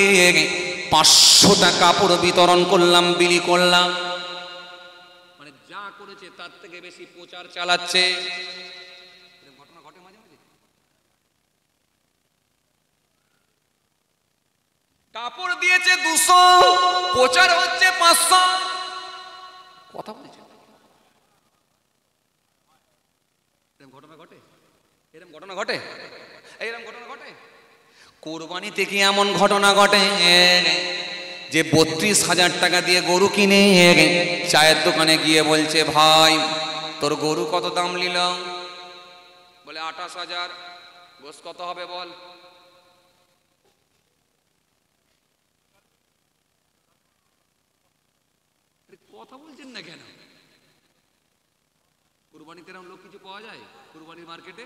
500টা কাপড় বিতরণ করলাম, বিলি করলাম। মানে যা করেছে তার থেকে বেশি প্রচার চালাচ্ছে। ঘটনা ঘটে মাঝে মাঝে। কাপড় দিয়েছে 200, প্রচার হচ্ছে 500। কথা বলছে, এরকম ঘটনা ঘটে, এরকম ঘটনা ঘটে, এরকম ঘটনা ঘটে। কোরবানিতে কি এমন ঘটনা ঘটে যে 32,000 টাকা দিয়ে গরু কিনে চায়ের দোকানে গিয়ে বলছে, ভাই তোর গরু কত দাম নিল? বলে 28,000। গোশ কত হবে বল? কথা বলছেন না কেন? কুরবানিতে এরকম লোক কিছু পাওয়া যায় কুরবানির মার্কেটে?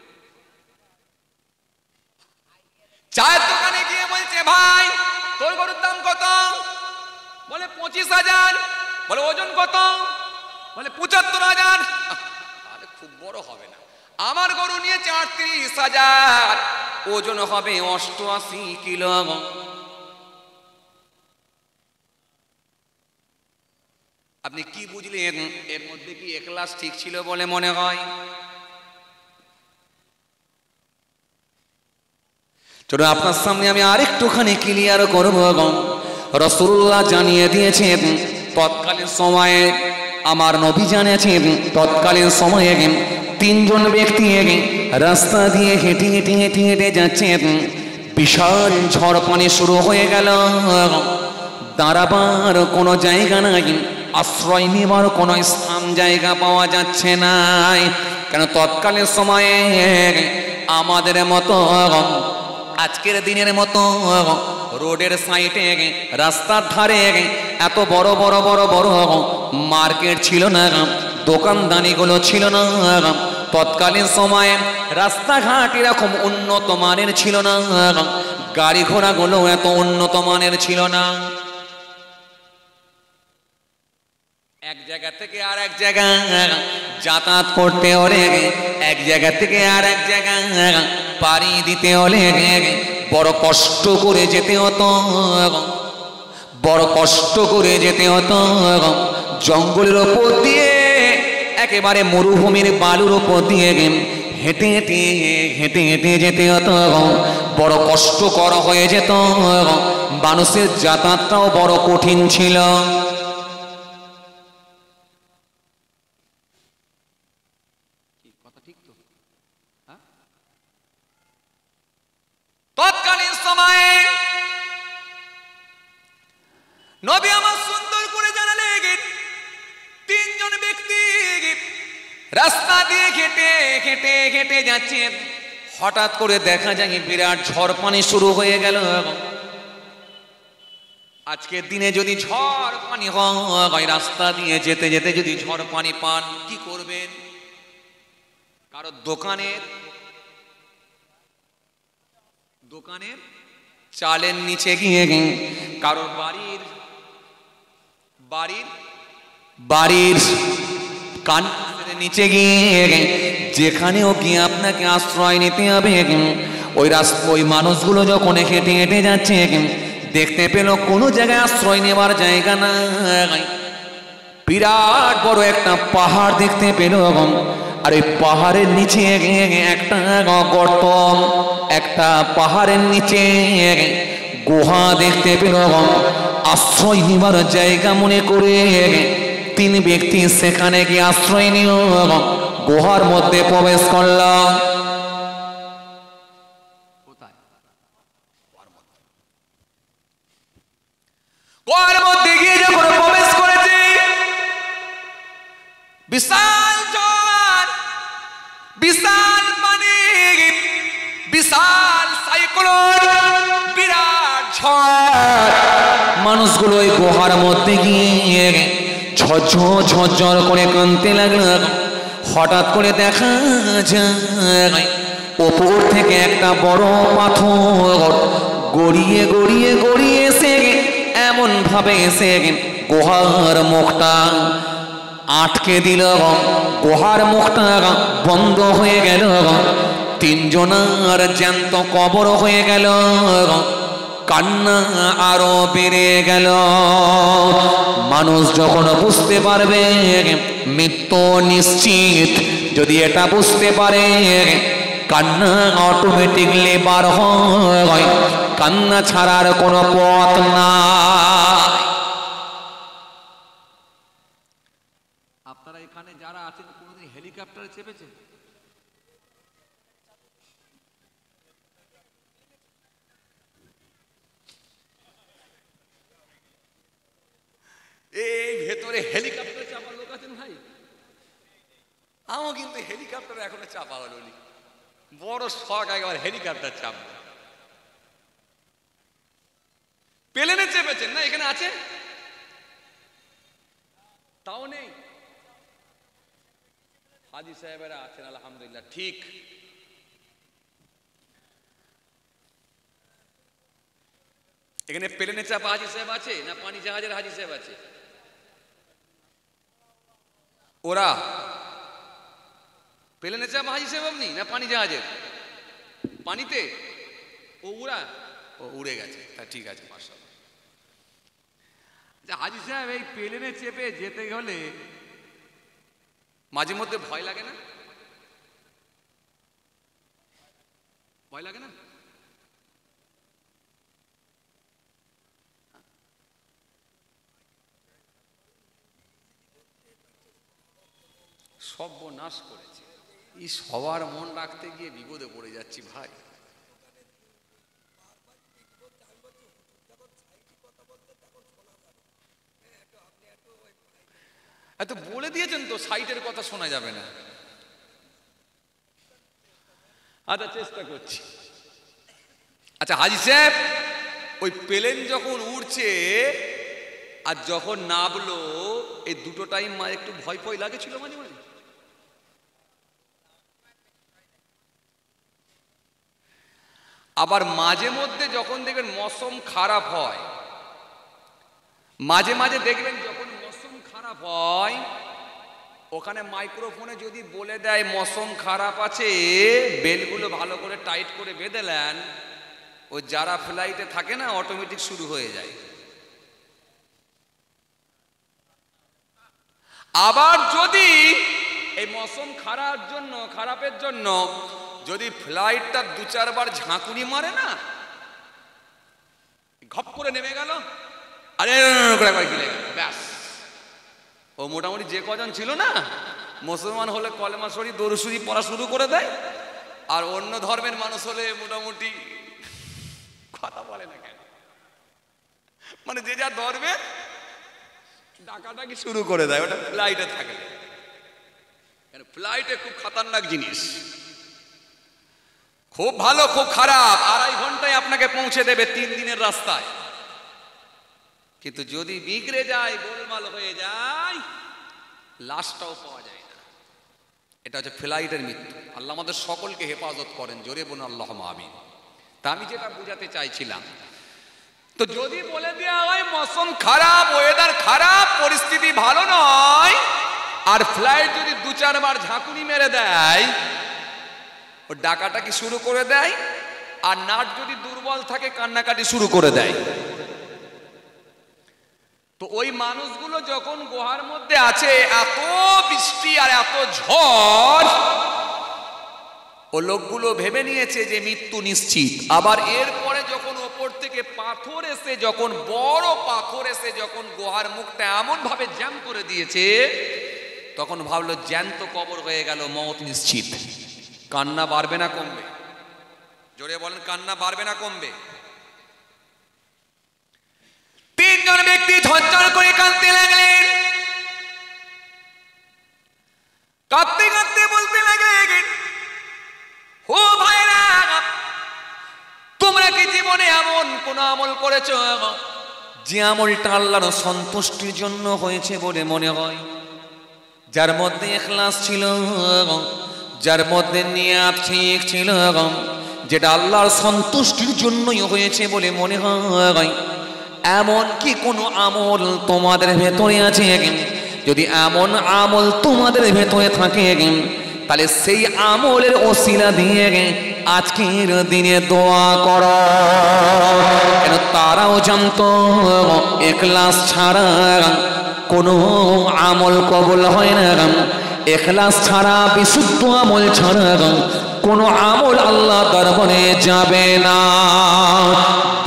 চায়ের দোকানে গিয়ে বলছে, ভাই তোর গরুর দাম কত? বলে 25,000। বলে ওজন কত? বলে 75,000। তাহলে খুব বড় হবে না, আমার গরু নিয়ে 38,000, ওজন হবে 88 কিলো। আপনি কি বুঝলেন? এর মধ্যে কি এখলাস ঠিক ছিল বলে মনে হয়? চলো আপনার সামনে আমি আরেকটুখানি ক্লিয়ার করব। রাসূলুল্লাহ জানিয়ে দিয়েছেন তৎকালীন সময়ে, আমার নবী জানিয়েছেন তৎকালীন সময়ে 3 জন ব্যক্তি রাস্তা দিয়ে হেঁটে হেঁটে হেঁটে হেঁটে যাচ্ছেন। বিশাল ঝড় পানি শুরু হয়ে গেল। দাঁড়াবার কোনো জায়গা নাই, আশ্রয় নেবার কোনো স্থান জায়গা পাওয়া যাচ্ছে না। কেন তৎকালীন সময়ে আমাদের মতো আজকের দিনের মতো রোডের সাইডে রাস্তার ধারে এত বড় বড় বড় বড় মার্কেট ছিল না, দোকানদানিগুলো ছিল না। তৎকালীন সময়ে রাস্তাঘাট এরকম উন্নত মানের ছিল না, গাড়ি ঘোড়াগুলো এত উন্নত মানের ছিল না। এক জায়গা থেকে আর এক জায়গা যাতায়াত করতে হলে, এক জায়গা থেকে আর এক জায়গা পাড়ি দিতে হলে বড় কষ্ট করে যেতে হতো, বড় কষ্ট করে যেতে হতো। জঙ্গলের ওপর দিয়ে, একেবারে মরুভূমির বালুর ওপর দিয়ে হেঁটে হেঁটে হেঁটে হেঁটে যেতে হতো। বড় কষ্টকর হয়ে যেত, মানুষের যাতায়াতটাও বড় কঠিন ছিল। তৎকালীন সময়ে নবী আমার সুন্দর করে জানালেন 3 জন ব্যক্তি রাস্তা দিয়ে হেঁটে হেঁটে হেঁটে যাচ্ছেন। হঠাৎ করে দেখা যায় বিরাট ঝড় পানি শুরু হয়ে গেল। আজকের দিনে যদি ঝড় পানি হয়, রাস্তা দিয়ে যেতে যেতে যদি ঝড় পানি পান, কি করবেন? কারো দোকানের চালের নিচে গিয়ে, কারোর বাড়ির কানের নিচে গিয়ে, যেখানেও গিয়ে আপনাকে আশ্রয় নিতে হবে। ওই মানুষগুলো যখন হেঁটে হেঁটে যাচ্ছে, দেখতে পেল কোনো জায়গায় আশ্রয় নেবার জায়গা নাই। বিরাট বড় একটা পাহাড় দেখতে পেল, আর এই পাহাড়ের নিচে একটা গর্ত, একটা পাহাড়ের নিচে গুহা দেখতে পেল। আশ্রয় নেবার জায়গা মনে করে 3 ব্যক্তি সেখানে গিয়ে আশ্রয় নিল, গুহার মধ্যে প্রবেশ করল। গুহার মধ্যে গিয়ে যখন প্রবেশ করেছে, বিশাল ঝড়, বিশাল পানি, বিশাল সাইক্লোন, বিরাট ঝড়। মানুষগুলো ওই গুহার মধ্যে গিয়ে ঝরঝর ঝরঝর করে কাঁদতে লাগলো। হঠাৎ করে দেখা যায় ওপর থেকে একটা বড় পাথর গড়িয়ে গড়িয়ে গড়িয়ে এসে এমন ভাবে এসে গুহার মুখটা আটকে দিল। গুহার মুখটা বন্ধ হয়ে গেল। 3 জনার জ্যান্ত কবর হয়ে গেল। কান্না আরো বেড়ে গেল। মানুষ যখন বুঝতে পারবে মৃত্যু নিশ্চিত, যদি এটা বুঝতে পারে, কান্না অটোমেটিকলি বার হয়। কান্না ছাড়ার কোনো পথ নাই। আপনারা এখানে যারা আছেন কোনোদিন হেলিকপ্টারে চেপেছেন? আমার কিন্তু হেলিকপ্টার এখনো চাপা হলো নি, বড় শখ একেবারে হেলিকপ্টার চাপবে। প্লেনে চেপেছেন না, এখানে আছে তাও নেই। হাজি সাহেবেরা আছেন আলহামদুলিল্লাহ, ঠিক। এখানে প্লেনে চাপা হাজি সাহেব আছে না পানি জাহাজের হাজি সাহেব আছে? ওরা প্লেনে চাপা হাজি সাহেব আপনি না পানি জাহাজের? পানিতে ও উড়ে গেছে, তা ঠিক আছে মাশাআল্লাহ। হাজি সাহেব এই প্লেনে চেপে যেতে হলে মাঝে মধ্যে ভয় লাগে না? ভয় লাগে না? সর্বনাশ করেছে, এই সবার মন রাখতে গিয়ে বিপদে পড়ে যাচ্ছি ভাই। এত বলে দিয়েছেন তো সাইটের কথা শোনা যাবে না। আচ্ছা চেষ্টা করছি। আচ্ছা হাজি সাহেব, ওই প্লেন যখন উড়ছে আর যখন নামলো, এই দুটো টাইম একটু ভয় ভয় লাগেছিল মাঝে মাঝে? আবার মাঝে মধ্যে যখন দেখবেন মৌসুম খারাপ হয়, মাঝে মাঝে দেখবেন যখন মৌসুম খারাপ হয়, ওখানে মাইক্রোফোনে যদি বলে দেয় মৌসুম খারাপ আছে, বেলগুলো ভালো করে টাইট করে বেঁধে নেন, ওই যারা ফ্লাইটে থাকে না অটোমেটিক শুরু হয়ে যায়। আবার যদি এই মৌসুম খারাপের জন্য যদি ফ্লাইটটা 2-4 বার ঝাঁকুনি মারে না, ঘপ করে নেমে গেল, আরে ব্যাস, ও মোটামুটি যে কজন ছিল না মুসলমান হলে কলেমা শরীফ দরুদ শরীফ পড়া শুরু করে দেয়, আর অন্য ধর্মের মানুষ হলে মোটামুটি কথা বলে না কেন, মানে যে যা ধর্মের ডাকাডাকি শুরু করে দেয়। ওটা ফ্লাইটে থাকে, ফ্লাইটে খুব খতরনাক জিনিস, খুব ভালো খুব খারাপ। 2.5 ঘন্টায় আপনাকে পৌঁছে দেবে 3 দিনের রাস্তায়, কিন্তু যদি বিগড়ে যায়, গোলমাল হয়ে যায়, লাশটাও পাওয়া যায় না। এটা হচ্ছে ফ্লাইটের মৃত্যু। আল্লাহ আমাদের সকলকে হেফাজত করেন, জোরে বলুন আল্লাহুম্মা আমিন। তা আমি যেটা বুঝাতে চাইছিলাম, তো যদি বলে দেওয়া হয় মৌসুম খারাপ, ওয়েদার খারাপ, পরিস্থিতি ভালো নয়, আর ফ্লাইট যদি 2-4 বার ঝাঁকুনি মেরে দেয়, ও ডাকাটাকি শুরু করে দেয়, আর নাট যদি দুর্বল থাকে কান্নাকাটি শুরু করে দেয়, তো ওই মানুষগুলো যখন গুহার মধ্যে আছে, এত বৃষ্টি আর এত ঝড়, ও লোকগুলো ভেবে নিয়েছে যে মৃত্যু নিশ্চিত। আবার এরপরে যখন ওপর থেকে পাথর এসে, যখন বড় পাথর এসে যখন গুহার মুখটা এমন ভাবে জ্যাম করে দিয়েছে, তখন ভাবলো জ্যান্ত কবর হয়ে গেল, মওত নিশ্চিত। কান্না বাড়বে না কমবে? জোরে বলেন, কান্না বাড়বে না কমবে? 3 জন ব্যক্তি ঝরঝর করে কাঁদতে লাগলেন। কাঁদতে কাঁদতে বলতে লাগলেন, ও ভাইরা, তোমরা কি জীবনে এমন কোন আমল করেছো যে আমলটা আল্লাহর সন্তুষ্টির জন্য হয়েছে বলে মনে হয়, যার মধ্যে ইখলাস ছিল, যার মধ্যে নিয়াত ঠিক ছিল, যেটা আল্লাহর সন্তুষ্টির জন্যই হয়েছে বলে মনে হয়? এমন কি কোনো আমল তোমাদের ভেতরে আছে? যদি এমন আমল তোমাদের ভেতরে থাকে, তাহলে সেই আমলের ওসিলা দিয়ে আজকের দিনে দোয়া করো। কেন তারাও জানতো ইখলাস ছাড়া কোনো আমল কবুল হয় না, ইখলাস ছাড়া, বিশুদ্ধ আমল ছাড়া কোনো আমল আল্লাহ দরবারে যাবে না।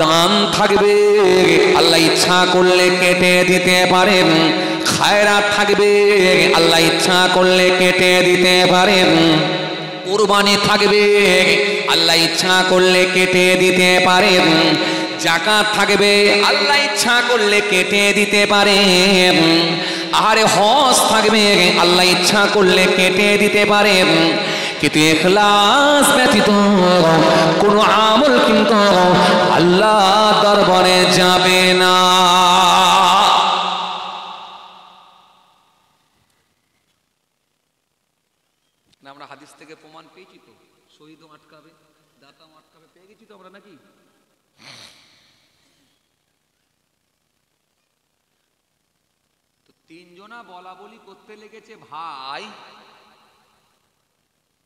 দান থাকবে, আল্লাহ ইচ্ছা করলে কেটে দিতে পারেন। খায়রাত থাকবে, আল্লাহ ইচ্ছা করলে কেটে দিতে পারেন। কুরবানি থাকবে, আল্লাহ ইচ্ছা করলে কেটে দিতে পারেন। জাকাত থাকবে, আল্লাহ ইচ্ছা করলে কেটে দিতে পারেন। আরে হজ থাকবে, আল্লাহ ইচ্ছা করলে কেটে দিতে পারেন। কিন্তু ইখলাস ব্যতীত কোনো আমল কিন্তু আল্লাহ দরবারে যাবে না। আমরা হাদিস থেকে প্রমাণ পেয়েছি তো, শহীদও আটকাবে, দাতাও আটকাবে, পেয়ে গেছি তো আমরা নাকি? তো তিনজনা বলা বলি করতে লেগেছে, ভাই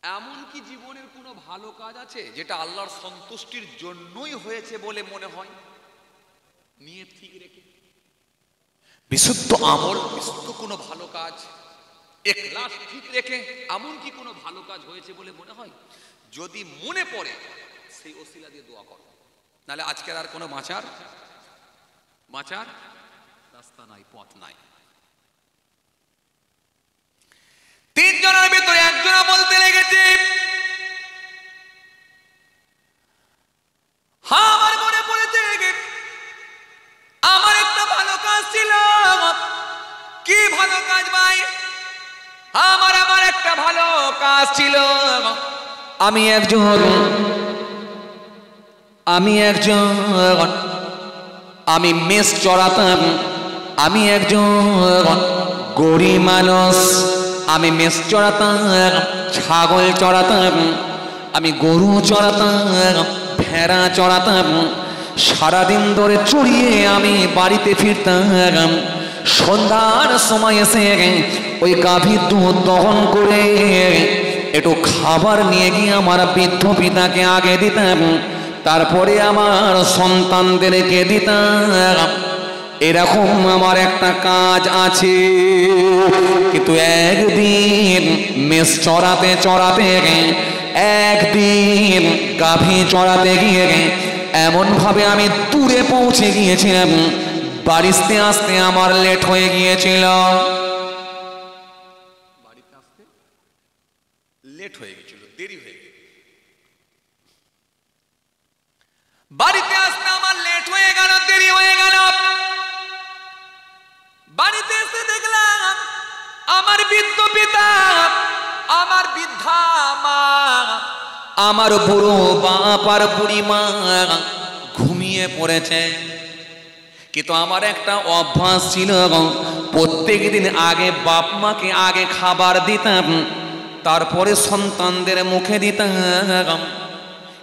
এমন কি জীবনের কোনো ভালো কাজ আছে যেটা আল্লাহর সন্তুষ্টির জন্যই হয়েছে বলে মনে হয়? নিয়ত ঠিক রেখে বিশুদ্ধ আমল, বিশুদ্ধ কোনো ভালো কাজ, ইখলাস ঠিক রেখে এমন কি কোনো ভালো কাজ হয়েছে বলে মনে হয়? যদি মনে পড়ে সেই ওসিলা দিয়ে দোয়া কর, নাহলে আজকের আর কোনো বাঁচার রাস্তা নাই, পথ নাই। তিনজনের ভিতরে একজন বলতে লেগেছে, হ্যাঁ আমার মনে পড়েছে, আমার একটা ভালো কাজ ছিল। কি ভালো কাজ ভাই? আমার একটা ভালো কাজ ছিল। আমি মেষ চড়াতাম। আমি একজন গরিব মানুষ। আমি মেষ চড়াতাম, ছাগল চড়াতাম, আমি গরু চড়াতাম, ভেড়া চড়াতাম। সারাদিন ধরে চড়িয়ে আমি বাড়িতে ফিরতাম। সন্ধ্যার সময় এসে ওই গাভীর দুধ দহন করে একটু খাবার নিয়ে গিয়ে আমার বৃদ্ধ পিতাকে আগে দিতাম, তারপরে আমার সন্তানদেরকে দিতাম। এরকম আমার একটা কাজ আছে। কিন্তু একদিন মেষ চড়াতে চড়াতে, একদিন গাভী চড়াতে গিয়ে এমন ভাবে আমি দূরে পৌঁছে গিয়েছিলাম, বাড়িতে আসতে আমার লেট হয়ে গিয়েছিল। বাড়িতে আসতে লেট হয়ে গেছিল, দেরি হয়ে গেল। বাড়িতে আসতে আমার লেট হয়ে গেল, দেরি হয়ে গেল। বাড়িতে এসে দেখলাম আমার বৃদ্ধ পিতা, আমার বৃদ্ধা মা, আমার বুড়ো বাপ আর বুড়ি মা ঘুমিয়ে পড়েছে। কিন্তু আমার একটা অভ্যাস ছিল, প্রত্যেক দিন আগে বাপ মাকে আগে খাবার দিতাম, তারপরে সন্তানদের মুখে দিতাম।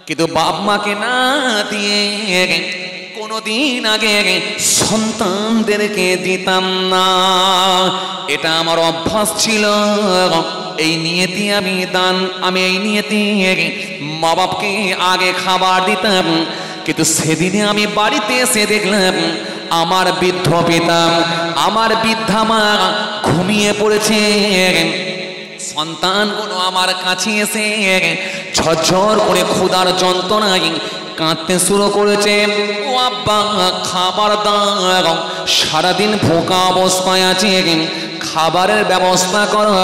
কিন্তু বাপ মাকে না দিয়ে কোনোদিন আগে সন্তানদেরকে দিতাম না। এটা আমার অভ্যাস ছিল। এই নিয়তি আমি এই নিয়তি মা বাপকে আগে খাবার দিতাম। কিন্তু সেদিনে আমি বাড়িতে এসে দেখলাম আমার বৃদ্ধ পিতা, আমার বৃদ্ধা মা ঘুমিয়ে পড়েছে। সন্তানগুলো আমার কাছে এসে ঝরঝর করে ক্ষুধার যন্ত্রণায় কাঁদতে শুরু করেছে। ও আব্বা খাবার দাও, সারাদিন ভোকা অবস্থায় আছে, খাবারের ব্যবস্থা করো।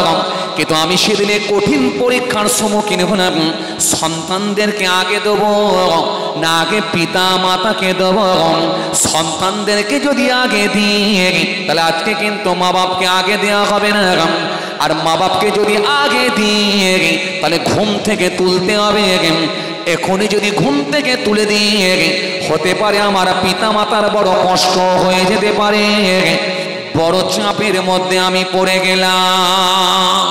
কিন্তু আমি সেদিনে কঠিন পরীক্ষার সম্মুখীন হলাম। সন্তানদেরকে আগে দেবো না আগে পিতা মাতাকে দেবো? সন্তানদেরকে যদি আগে দিয়ে তাহলে আজকে কিন্তু মা বাপকে আগে দেওয়া হবে না। আর মা বাপকে যদি আগে দিয়ে তাহলে ঘুম থেকে তুলতে হবে। এখনই যদি ঘুম থেকে তুলে দিয়ে হতে পারে আমার পিতা মাতার বড় কষ্ট হয়ে যেতে পারে, বড় চাপের মধ্যে আমি পড়ে গেলাম,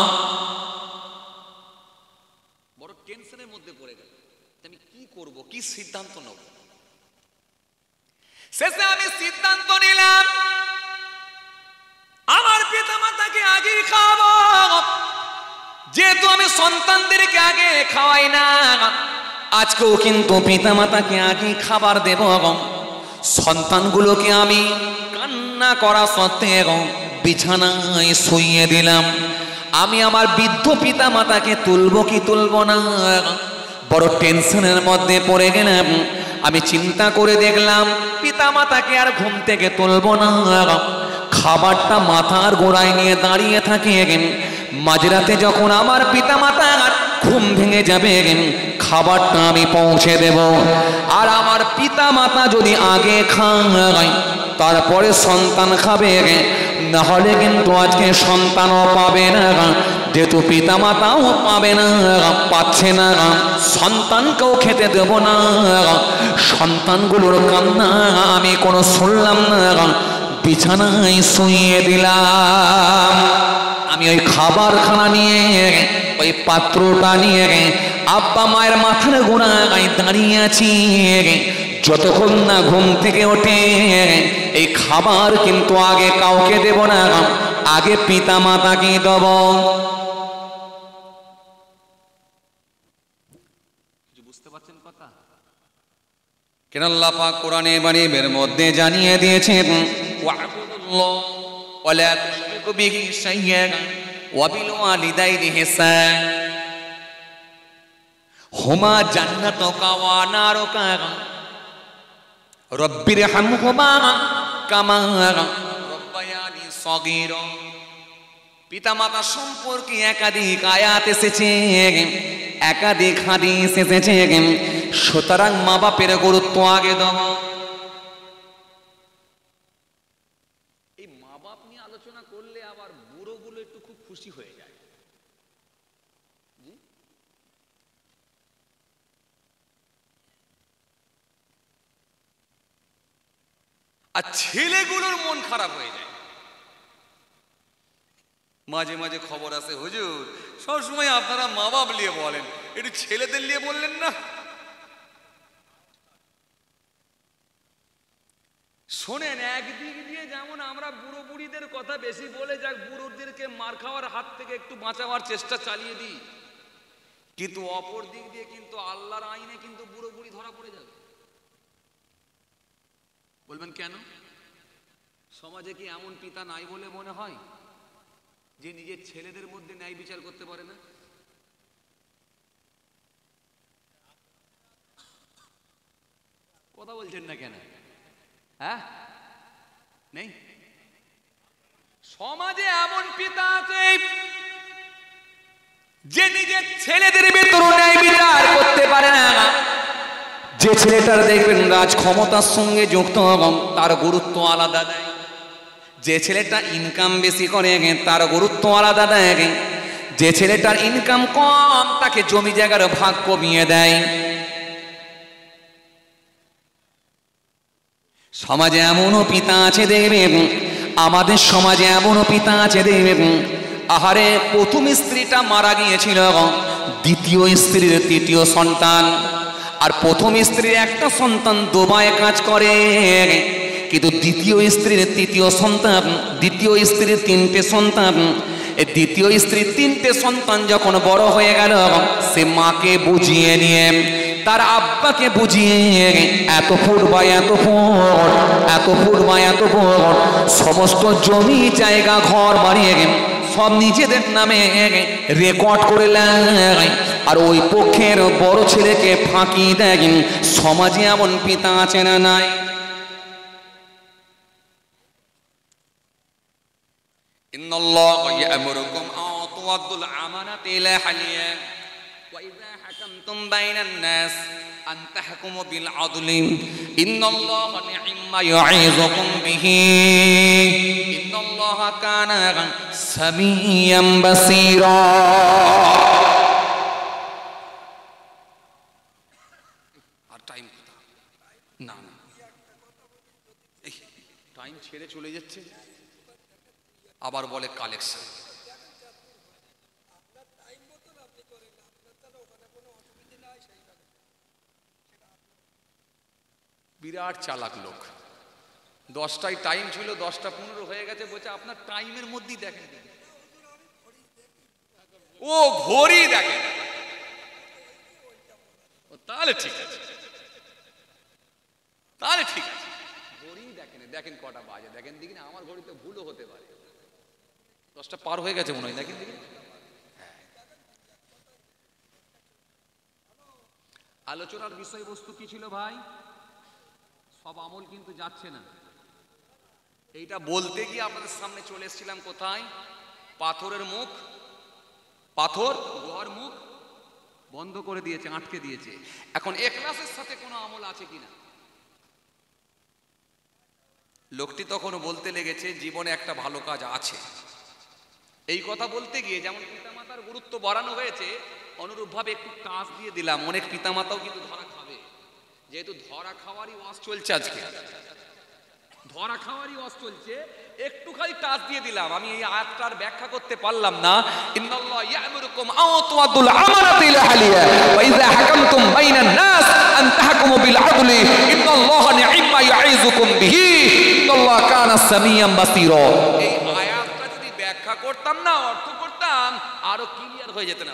বড় টেনশনের মধ্যে পড়ে গেলাম। আমি কি করব, কি সিদ্ধান্ত নেব? শেষে আমি সিদ্ধান্ত নিলাম আমার পিতা মাতাকে আগে খাওয়াবো। যেহেতু আমি সন্তানদেরকে আগে খাওয়াই না, আজকেও কিন্তু পিতা মাতাকে আগে খাবার দেব। সন্তানগুলোকে আমি কান্না করা সত্ত্বেও বিছানায় শুইয়ে দিলাম। আমি আমার বৃদ্ধ পিতা মাতাকে তুলবো কি তুলবো না, বড় টেনশনের মধ্যে পড়ে গেলাম। আমি চিন্তা করে দেখলাম পিতা মাতাকে আর ঘুম থেকে তুলবো না। খাবারটা মাথার গোড়ায় নিয়ে দাঁড়িয়ে থাকে। মাঝরাতে যখন আমার পিতা মাতা ঘুম ভেঙে যাবে, খাবারটা আমি পৌঁছে দেব। আর আমার পিতা মাতা যদি আগে খায় তারপরে সন্তান খাবে, না হলে কিন্তু আজকে সন্তানও পাবে না, যেহেতু পিতা মাতাও পাবে না, পাচ্ছে না, সন্তানকেও খেতে দেব না। সন্তানগুলোর কান্না আমি কোনো শুনলাম না, বিছানায় শুইয়ে দিলাম। আমি ওই খাবারখানা নিয়ে, ওই পাত্রটা নিয়ে আব্বা মায়ের মাথার গোড়ায় দাঁড়িয়ে আছি। যতক্ষণ না ঘুম থেকে ওঠে এই খাবার কিন্তু আগে কাউকে দেব না, আগে পিতা মাতাকে দেব। বুঝতে পারছেন কথা? কেন আল্লাহ পাক কোরআনে বাণীর মধ্যে জানিয়ে দিয়েছেন, ওয়া'বুদুল্লাহ ওয়া লা তুশরিকু বিহি শাইয়্যান ওয়া বিল ওয়ালিদাইনি ইহসান হুমা জান্নাতুকা ওয়া নারুকা রব্বিরহামহুমা কামা রাব্বায়ানি সগীরা। পিতা মাতা সম্পর্কে একাধিক আয়াত এসেছে, একাধিক হাদিস এসেছে। সুতরাং মা বাপের গুরুত্ব আগে দাও। এই মা বাপ নিয়ে আলোচনা করলে আবার বুড়োগুলো একটু খুব খুশি হয়ে যায়। আর ছেলেগুলোর মন খারাপ হয়ে যায়। মাঝে মাঝে খবর আসে, হুজুর সবসময় আপনারা মা বাপ নিয়ে বলেন, একটু ছেলেদের নিয়ে বললেন না। শোনেন, একদিক দিয়ে যেমন আমরা বুড়ো বুড়িদের কথা বেশি বলে যাক, বুড়োদেরকে মার খাওয়ার হাত থেকে একটু বাঁচাবার চেষ্টা চালিয়ে দিই, কিন্তু অপর দিক দিয়ে কিন্তু আল্লাহর আইনে কিন্তু বুড়ো বুড়ি ধরা পড়ে যাবে। বলবেন কেন? সমাজে কি এমন পিতা নাই বলে মনে হয় যে নিজের ছেলেদের মধ্যে ন্যায় বিচার করতে পারে না? কথা বলছেন না কেন? হ্যাঁ, নেই? সমাজে এমন পিতা আছে যে নিজের ছেলেদের ভিতরে ন্যায় বিচার করতে পারে না। যে ছেলেটার দেখবেন রাজ ক্ষমতার সঙ্গে যুক্ত, তার গুরুত্ব আলাদা দেয়। যে ছেলেটা ইনকাম বেশি করে তার গুরুত্ব আলাদা দেয়। যে ছেলেটার ইনকাম কম তাকে জমি জায়গার ভাগ কমিয়ে দেয়। সমাজে এমনও পিতা আছে দেখবেন, আমাদের সমাজে এমনও পিতা আছে দেখবেন, আহারে প্রথম স্ত্রীটা মারা গিয়েছিল, দ্বিতীয় স্ত্রীর তৃতীয় সন্তান। আর প্রথম স্ত্রীর একটা সন্তান দুবাইয়ে কাজ করে, কিন্তু দ্বিতীয় স্ত্রীর তৃতীয় সন্তান, দ্বিতীয় স্ত্রীর তিনটে সন্তান। দ্বিতীয় স্ত্রীর তিনটে সন্তান যখন বড় হয়ে গেল, সে মাকে বুঝিয়ে নিয়ে, তার আব্বাকে বুঝিয়ে এত ফুট বা এত ফুট, এত ফুট বা এত ফুট সমস্ত জমি জায়গা ঘর বাড়িয়ে সব নিজেদের নামে রেকর্ড করে নেয়। আর ওই পক্ষের বড় ছেলেকে ফাঁকি দেয়। সমাজে এমন পিতা আছে না নাই? ইন্নাল্লাহা ইয়া'মুরুকুম আন তু'আদ্দুল আমানাতি ইলা আহলিহা ওয়া ইযা হাকামতুম বাইনান নাস আন তাহকুমু বিল আদলি ইন্নাল্লাহা নি'ম্মা ইয়া'iযুকুম বিহি ইন্নাল্লাহা কানা সামিয়াম বাসীরা। আর টাইম না না, এই টাইম ছেড়ে চলে যাচ্ছে, আবার বলে কালেকশন। বিরাট চালাক লোক। 10টায় টাইম ছিল, 10টা 15 হয়ে গেছে, বলছে আপনার টাইমের মধ্যেই দেখেন। ও ঘড়ি দেখেন, তাহলে ঠিক আছে, তাহলে ঠিক আছে, ঘড়ি দেখেন, দেখেন কটা বাজে, দেখেন দেখি না, আমার ঘড়িতে ভুলও হতে পারে, 10টা পার হয়ে গেছে মনে হয়, দেখেন দেখি। আলোচনার বিষয়বস্তু কি ছিল ভাই? সব আমল কিন্তু যাচ্ছে না। এইটা বলতে গিয়ে আপনাদের সামনে চলে এসেছিলাম কোথায়? পাথরের মুখ, পাথর গুহার মুখ, বন্ধ করে দিয়েছে, আটকে দিয়েছে। এখন ইখলাসের সাথে কোনো আমল আছে কিনা? লোকটি তখন বলতে লেগেছে জীবনে একটা ভালো কাজ আছে। এই কথা বলতে গিয়ে যেমন পিতামাতার গুরুত্ব বাড়ানো হয়েছে, অনুরূপভাবে একটু টাচ দিয়ে দিলাম। অনেক পিতামাতাও কিন্তু ধরা খাবে, যেহেতু ধরা খাওয়ারই ওয়াজ চলছে আজকে, ধরা খাওয়ারই ওয়াজ চলছে, একটু খালি টাচ দিয়ে দিলাম। আমি এই আয়াতটার ব্যাখ্যা করতে পারলাম না। ইন্নাল্লাহ ইয়া'মুরুকুম আন তু'আদ্দুল আমানাতি ইলা আহলিহা ওয়া ইযা হাকামতুম বাইনান নাস আন তাহকুমু বিল আদলি ইন্নাল্লাহা নি'মা ইয়া'iযুকুম বিহি ইন্নাল্লাহা কানা সামিয়াম বাসীরা। এই আয়াতটা যদি ব্যাখ্যা করতাম না, অর্থ করতাম, আরো ক্লিয়ার হয়ে যেত না।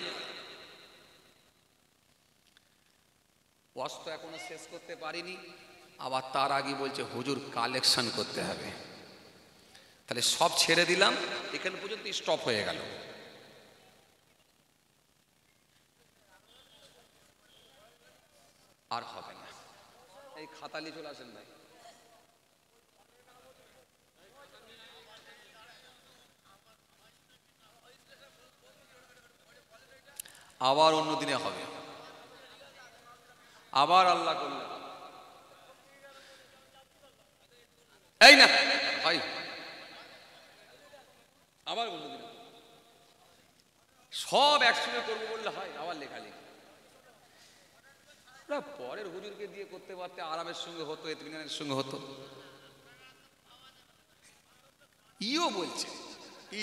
ওয়াজ তো এখনো শেষ করতে পারিনি, আবার তার আগে বলছে হুজুর কালেকশন করতে হবে। তাহলে সব ছেড়ে দিলাম, এখানে পর্যন্ত স্টপ হয়ে গেল। আর হবে না। এই খাতালি চলে আসেন ভাই। আবার অন্য দিনে হবে, আবার আল্লাহ করলেন। এই না ভাই, আবার অন্য দিনে সব একসঙ্গে করবো বললে হয়, আবার লেখালেখি। পরের হুজুরকে দিয়ে করতে পারতে আরামের সঙ্গে হতো, ইতমিনানের সঙ্গে হতো। ইও বলছে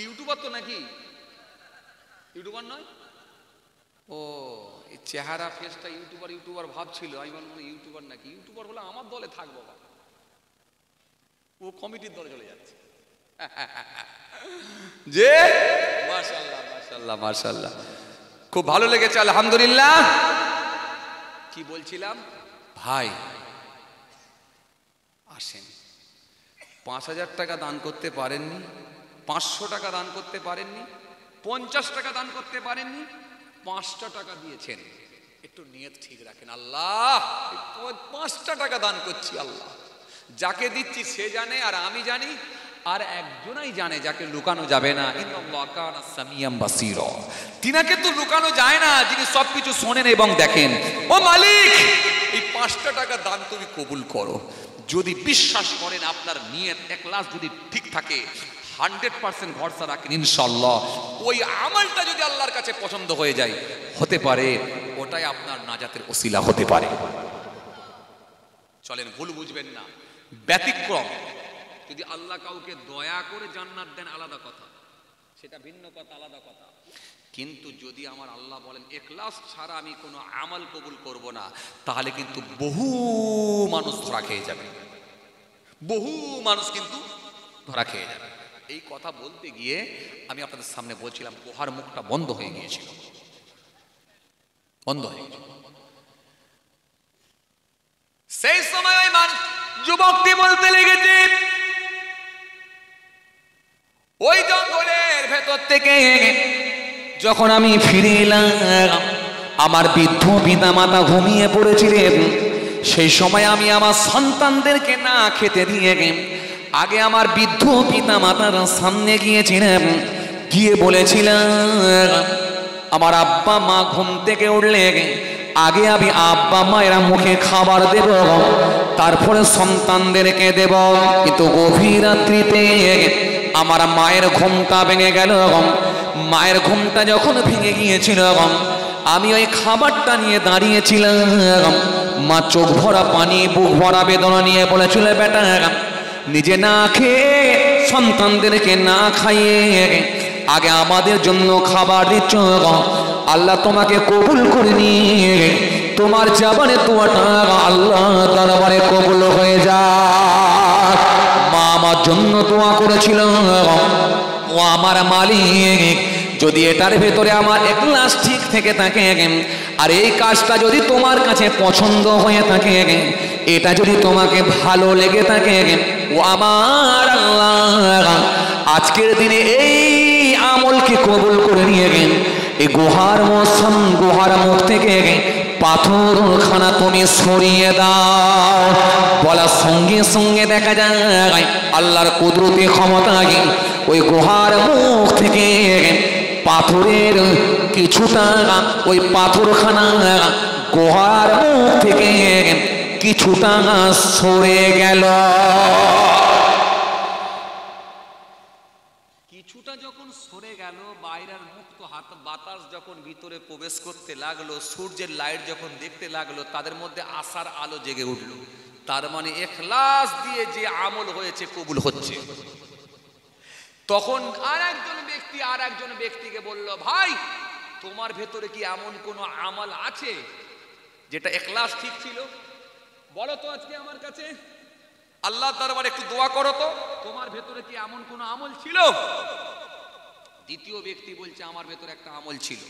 ইউটিউবার তো নাকি, ইউটিউবার নয়? ও এই চেহারা ফেসটা ইউটিউবার ইউটিউবার ভাবছিল। আমি বললাম ইউটিউবার নাকি, ইউটিউবার হলে আমার দলে থাকবো, বাবা ও কমিটির দলে চলে যাচ্ছে। যে মাশাআল্লাহ মাশাআল্লাহ মাশাআল্লাহ, খুব ভালো লেগেছে আলহামদুলিল্লাহ। কি বলছিলাম ভাই, আসেন 5,000 টাকা দান করতে পারেননি, 500 টাকা দান করতে পারেননি, 50 টাকা দান করতে পারেননি, 5টা টাকা দিয়েছেন। একটু নিয়ত ঠিক রাখেন, আল্লাহ 5টা টাকা দান করছি, আল্লাহ যাকে দিচ্ছি সে জানে আর আমি জানি, আর একজনই জানে যাকে লুকানো যাবে না। ইন্নাল্লাহা কানা সামিয়াম বাসীরা, তিনাকে তো লুকানো যায় না, যিনি সবকিছু শোনেন এবং দেখেন। ও মালিক, এই 5টা টাকা দান তুমি কবুল করো। যদি বিশ্বাস করেন, আপনার নিয়ত ইখলাস যদি ঠিক থাকে, 100% ভরসা রাখেন, ইনশাআল্লাহ ওই আমলটা যদি আল্লাহর কাছে পছন্দ হয়ে যায়, হতে পারে ওটাই আপনার নাজাতের ওসিলা হতে পারে। চলেন, ভুল বুঝবেন না, ব্যতিক্রম। যদি আল্লাহ কাউকে দয়া করে জান্নাত দেন আলাদা কথা, সেটা ভিন্ন কথা, আলাদা কথা। কিন্তু যদি আমার আল্লাহ বলেন ইখলাস ছাড়া আমি কোনো আমল কবুল করব না, তাহলে কিন্তু বহু মানুষ ধরা খেয়ে যাবে, বহু মানুষ কিন্তু ধরা খেয়ে যাবে। এই কথা বলতে গিয়ে আমি আপনাদের সামনে বলছিলাম, গুহার মুখটা বন্ধ হয়ে গিয়েছিল, বন্ধ হয়ে গেছিল। সেই সময় ওই যুবকটি বলতে লেগেছে, ওই জঙ্গলের ভেতর থেকে যখন আমি ফিরে এলাম, আমার বৃদ্ধ পিতা মাতা ঘুমিয়ে পড়েছিলেন। সেই সময় আমি আমার সন্তানদেরকে না খেতে দিয়ে আগে আমার বৃদ্ধ পিতা মাতার সামনে গিয়েছিলাম, গিয়ে বলেছিলাম আমার আব্বা মা ঘুম থেকে উঠলে আগে আমি আব্বা মায়েরা মুখে খাবার দেব, তারপরে সন্তানদেরকে দেব। কিন্তু গভীর রাত্রিতে আমার মায়ের ঘুমটা ভেঙে গেল। মায়ের ঘুমটা যখন ভেঙে গিয়েছিল, আমি ওই খাবারটা নিয়ে দাঁড়িয়েছিলাম। মা চোখ ভরা পানি, বুক ভরা বেদনা নিয়ে বলেছিল, বেটা নিজে না খেয়ে সন্তানদেরকে না খাইয়ে আগে আমাদের জন্য খাবার দিচ্ছ, আল্লাহ তোমাকে কবুল করে নিয়ে তোমার জবানে দোয়াটা আল্লাহ দরবারে কবুল হয়ে যায়। মা আমার জন্য দোয়া করেছিল, ও আমার মালিক, যদি এটার ভেতরে আমার ইখলাস ঠিক থেকে থাকে আর এই কাজটা যদি তোমার কাছে পছন্দ হয়ে থাকে, এটা যদি তোমাকে ভালো লেগে থাকে, ও আমার আল্লাহ আজকের দিনে এই আমলকে কবুল করে নিয়ে এই গুহার মুখ থেকে পাথরখানা তুমি সরিয়ে দাও। বলার সঙ্গে সঙ্গে দেখা যায় আল্লাহর কুদরতি ক্ষমতা ওই গুহার মুখ থেকে পাথরের কিছুটা ওই পাথরখানা গুহার মুখ থেকে কিছুটা সরে গেল। কিছুটা যখন সরে গেল, বাইরের মুক্ত হাত বাতাস যখন ভিতরে প্রবেশ করতে লাগলো, সূর্যের লাইট যখন দেখতে লাগলো, তাদের মধ্যে আশার আলো জেগে উঠলো। তার মানে ইখলাস দিয়ে যে আমল হয়েছে কবুল হচ্ছে। তখন আর একজন ব্যক্তিকে বলল, ভাই তোমার ভেতরে কি এমন কোন আমল আছে যেটা ইখলাস ঠিক ছিল? বলো তো আজকে আমার কাছে, আল্লাহর দরবারে একটু দোয়া করো তো, তোমার ভেতরে কি এমন কোন আমল ছিল? দ্বিতীয় ব্যক্তি বলছে, আমার ভেতরে একটা আমল ছিল।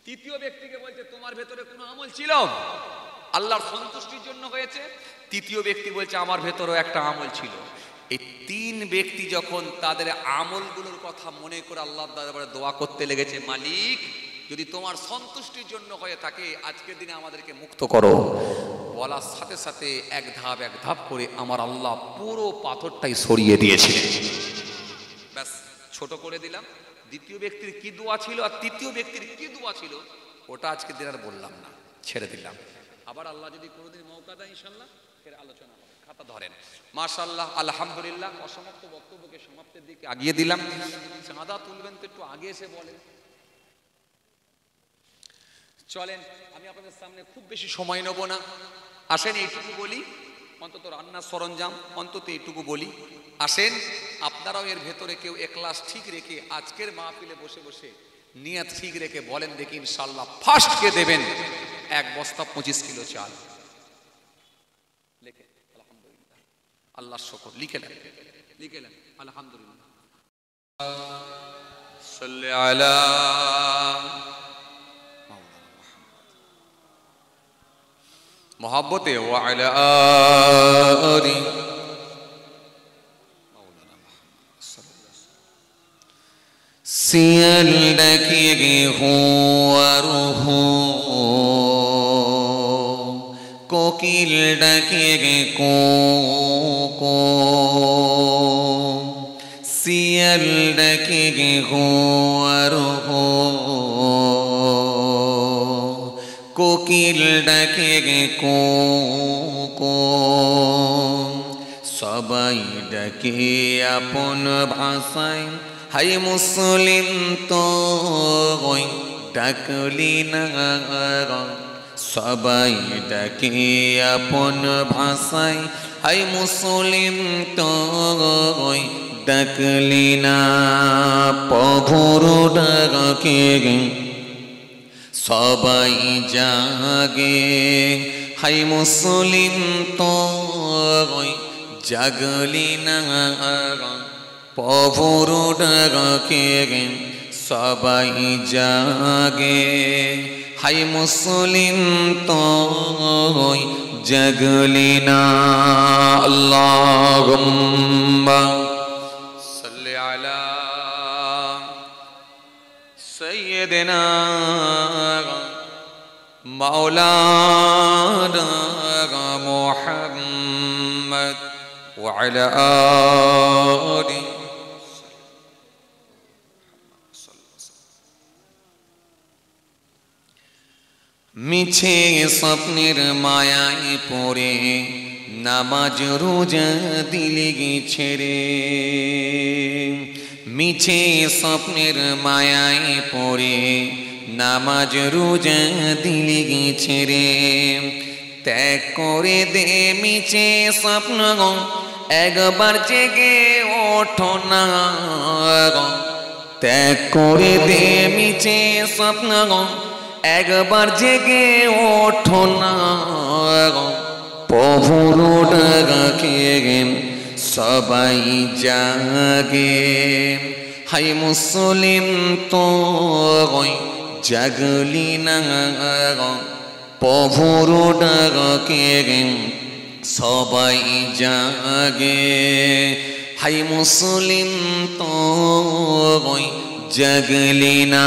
তৃতীয় ব্যক্তিকে বলছে, তোমার ভেতরে কোনো আমল ছিল? আল্লাহর সন্তুষ্টির জন্য হয়েছে। তৃতীয় ব্যক্তি বলছে, আমার ভেতরেও একটা আমল ছিল। এই তিন ব্যক্তি যখন তাদের আমলগুলোর কথা মনে করে আল্লাহর দরবারে দোয়া করতে লেগেছে, মালিক যদি তোমার সন্তুষ্টির জন্য হয়ে থাকে আজকের দিনে আমাদেরকে মুক্ত করো, বলার সাথে সাথে এক ধাপ করে আমার আল্লাহ পুরো পাথরটাই সরিয়ে দিয়েছে। ব্যাস, ছোট করে দিলাম। দ্বিতীয় ব্যক্তির কি দোয়া ছিল আর তৃতীয় ব্যক্তির কি দোয়া ছিল ওটা আজকে দিন আর বললাম না, ছেড়ে দিলাম। আবার আল্লাহ যদি কোনোদিন মৌকা দেয় ইনশাল্লাহ ফের আলোচনা হবে। খাতা ধরেন। মাশাআল্লাহ, আলহামদুলিল্লাহ। অসমাপ্ত বক্তব্যকে সমাপ্তির দিকে আগিয়ে দিলাম। চাঁদা তুলবেন তো একটু আগে এসে বলেন। চলেন, আমি আপনাদের সামনে খুব বেশি সময় নেব না। আসেন এইটুকু বলি, অন্তত রান্নার সরঞ্জাম অন্তত এইটুকু বলি। আসেন আপনারাও এর ভেতরে কেউ ইখলাস ঠিক রেখে আজকের মাহফিলে বসে বসে নিয়ত ঠিক রেখে বলেন দেখি ইনশাআল্লাহ ফার্স্ট কে দেবেন 1 বস্তা 25 কিলো চাল। লিখে আলহামদুলিল্লাহ, আল্লাহর শুকর। লিখে নেন আলহামদুলিল্লাহ। সাল্লি আলা মোহাব্বতে ওয়া আলা আলি সিয়াল ডাকে হুয়ারুহ, কোকিল ডাকে কো কো, সিয়াল ডাকে হুয়ারুহ, কোকিল ডাকে কো কো, সবাই ডাকে আপন ভাষায়, হাই মুসলিম তো ডাকলি না, সবাই ডাকে আপন ভাষায়, হাই মুসলিম তো ডাকলি না, প্রভুর ডাকে সবাই জাগে, হাই মুসলিম তো জাগলি না, প্রভুর ডাকে সবাই জাগে, হাই মুসলিম তো জাগলি না। আল্লাহুম্মা সাল্লি আলা সাইয়্যিদিনা মাওলানা মুহাম্মদ ওয়া আলা আলি। মিছে স্বপ্নের মায়ায় পড়ে নামাজ রোজা দিলে ছেড়ে, মিছে স্বপ্নের মায়ায় পড়ে নামাজ রোজা দিলে ছেড়ে, ত্যাগ করে দে মিছে স্বপ্ন, একবার জেগে ওঠো না, ত্যাগ করে দে মিছে স্বপ্ন, একবার জেগে ওঠো না, প্রভুর ডাকে সবাই জাগে, হাই মুসলিম তো জাগলি না, প্রভুর ডাকে সবাই জাগে, হাই মুসলিম তো জাগলি না।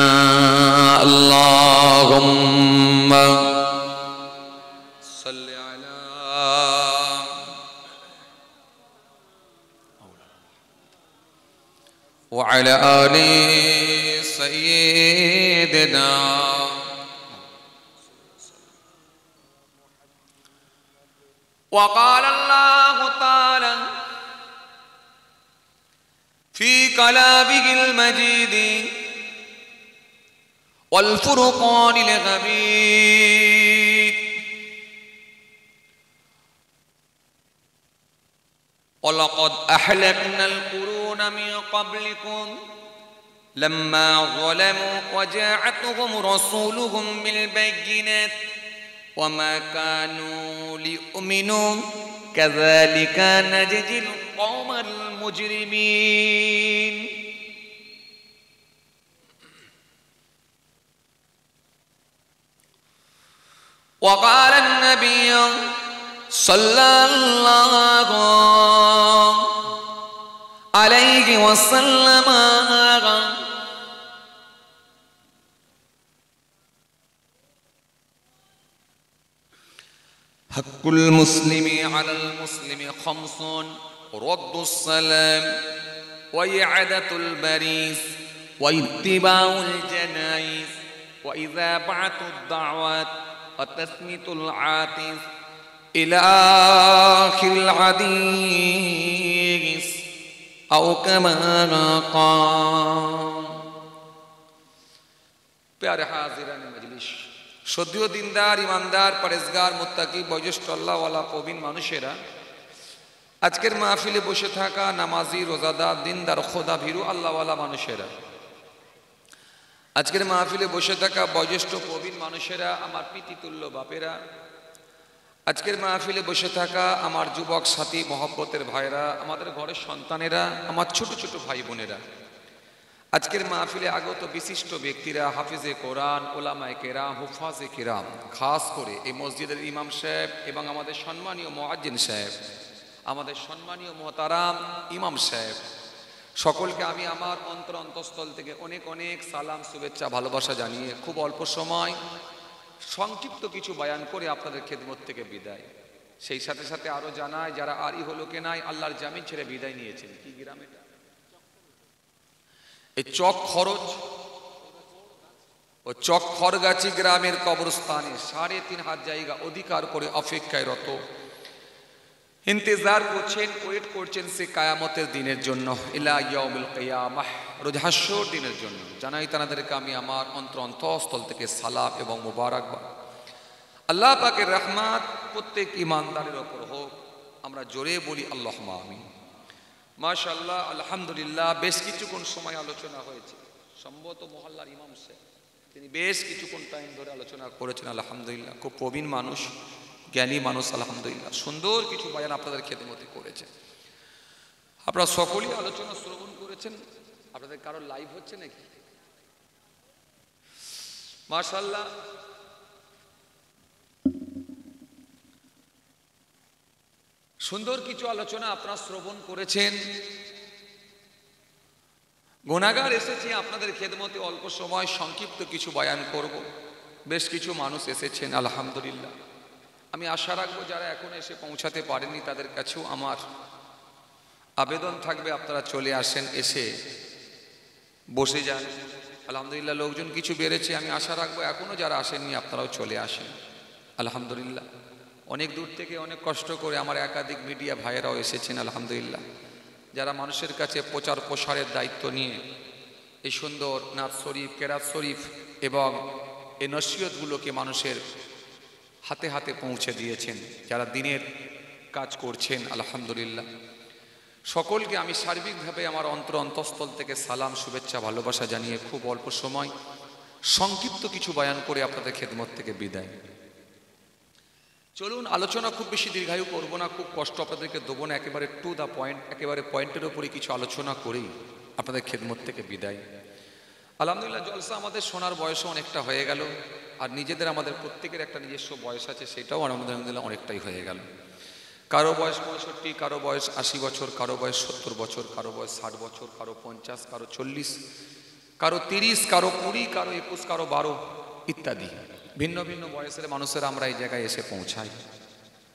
আল্লাহুম্মা সাল্লি আলা ওয়া আলা আলি سيدنا وقال الله تعالى في كلامه المجيد والفرقان الحميد ولقد أهلكنا القرون من قبلكم لما ظلموا وجاءتهم رسولهم بالبينات وما كانوا ليؤمنوا كذلك نجزي القوم المجرمين وقال النبي صلى الله عليه وسلم حق المسلم على المسلم خمس رد السلام وإعادة البريس واتباع الجنائز وإذابة الدعوات وتثميت العاطف إلى آخر الحديث أو كما قال प्यारे हाजिरान मजलिस সদ্য দিনদার ইমানদার পরেজগার মুত্তাকি বয়োজ্যেষ্ঠ আল্লাহওয়ালা প্রবীণ মানুষেরা আজকের মাহফিলে বসে থাকা নামাজি রোজাদার দিনদার খোদা ভীরু আল্লাহওয়ালা মানুষেরা আজকের মাহফিলে বসে থাকা বয়োজ্যেষ্ঠ প্রবীণ মানুষেরা আমার পিতৃতুল্য বাপেরা আজকের মাহফিলে বসে থাকা আমার যুবক সাথী মহব্বতের ভাইরা আমাদের ঘরের সন্তানেরা আমার ছোট ছোট ভাই বোনেরা আজকের মাহফিলে আগত বিশিষ্ট ব্যক্তিরা হাফিজে কোরআন ওলামায়ে কেরাম হুফাজে কিরাম খাস করে এই মসজিদের ইমাম সাহেব এবং আমাদের সম্মানীয় মুয়াজ্জিন সাহেব আমাদের সম্মানীয় মোহতারাম ইমাম সাহেব সকলকে আমি আমার অন্তরস্থল থেকে অনেক অনেক সালাম শুভেচ্ছা ভালোবাসা জানিয়ে খুব অল্প সময় সংক্ষিপ্ত কিছু বয়ান করে আপনাদের খেদমত থেকে বিদায় সেই সাথে সাথে আরো জানায় যারা আর ইহলোকে নাই আল্লাহর জামিন ছেড়ে বিদায় নিয়েছেন কি গ্রাম এটা এই চক খরচ ও চক খরগাছি গ্রামের কবরস্থানে ৩.৫ জায়গা অধিকার করে অপেক্ষায় রত ইন্তজার করছেন ওয়েট করছেন সে কিয়ামতের দিনের জন্য ইলা ইয়াউমিল কিয়ামাহ রোজ হাসর দিনের জন্য জানাই তাদেরকে আমি আমার অন্তরস্থল থেকে সালাম এবং মোবারকবাদ আল্লাহ পাকের রহমত প্রত্যেক ইমানদারের উপর হোক আমরা জোরে বলি আল্লাহুম্মা আমিন মাশাআল্লাহ আলহামদুলিল্লাহ বেশ কিছুক্ষণ সময় আলোচনা হয়েছে সম্ভবত মহল্লার ইমাম সাহেব তিনি বেশ কিছুক্ষণ টাইম ধরে আলোচনা করেছেন আলহামদুলিল্লাহ খুব প্রবীণ মানুষ জ্ঞানী মানুষ আলহামদুলিল্লাহ সুন্দর কিছু বয়ান আপনাদের খেদমতে করেছেন আপনারা সকলেই আলোচনা শ্রবণ করেছেন আপনাদের কারো লাইভ হচ্ছে নাকি মাশাআল্লাহ সুন্দর কিছু আলোচনা আপনারা শ্রবণ করেছেন গুনাহগার এসেছি আপনাদের খেদমতে অল্প সময় সংক্ষিপ্ত কিছু বয়ান করব বেশ কিছু মানুষ এসেছেন আলহামদুলিল্লাহ আমি আশা রাখবো যারা এখন এসে পৌঁছাতে পারেননি তাদের কাছেও আমার আবেদন থাকবে আপনারা চলে আসেন এসে বসে যান আলহামদুলিল্লাহ লোকজন কিছু বেড়েছে আমি আশা রাখবো এখনো যারা আসেননি আপনারাও চলে আসেন আলহামদুলিল্লাহ অনেক দূর থেকে অনেক কষ্ট করে আমার একাধিক মিডিয়া ভাইয়েরাও এসেছেন আলহামদুলিল্লাহ যারা মানুষের কাছে প্রচার প্রসারের দায়িত্ব নিয়ে এই সুন্দর নাত শরীফ কেরাত শরীফ এবং এই নসিহতগুলোকে মানুষের হাতে হাতে পৌঁছে দিয়েছেন যারা দিনের কাজ করছেন আলহামদুলিল্লাহ সকলকে আমি সার্বিকভাবে আমার অন্তরস্থল থেকে সালাম শুভেচ্ছা ভালোবাসা জানিয়ে খুব অল্প সময় সংক্ষিপ্ত কিছু বয়ান করে আপনাদের খেদমত থেকে বিদায় চলুন আলোচনা খুব বেশি দীর্ঘায়ু করব না খুব কষ্ট আপনাদেরকে দেবো না একেবারে টু দ্য পয়েন্ট একেবারে পয়েন্টের উপরে কিছু আলোচনা করেই আপনাদের খেদমত থেকে বিদায় আলহামদুলিল্লাহ জলসা আমাদের শোনার বয়সও অনেকটা হয়ে গেল আর নিজেদের আমাদের প্রত্যেকের একটা নিজস্ব বয়স আছে সেটাও আলহামদুলিল্লাহ অনেকটাই হয়ে গেল কারো বয়স ৬৫ কারো বয়স ৮০ বছর কারো বয়স ৭০ বছর কারো বয়স ৬০ বছর কারো ৫০ কারো ৪০ কারো ৩০ কারো ২০ কারো ২১ কারো ১২ ইত্যাদি ভিন্ন ভিন্ন বয়সের মানুষেরা আমরা এই জায়গায় এসে পৌঁছাই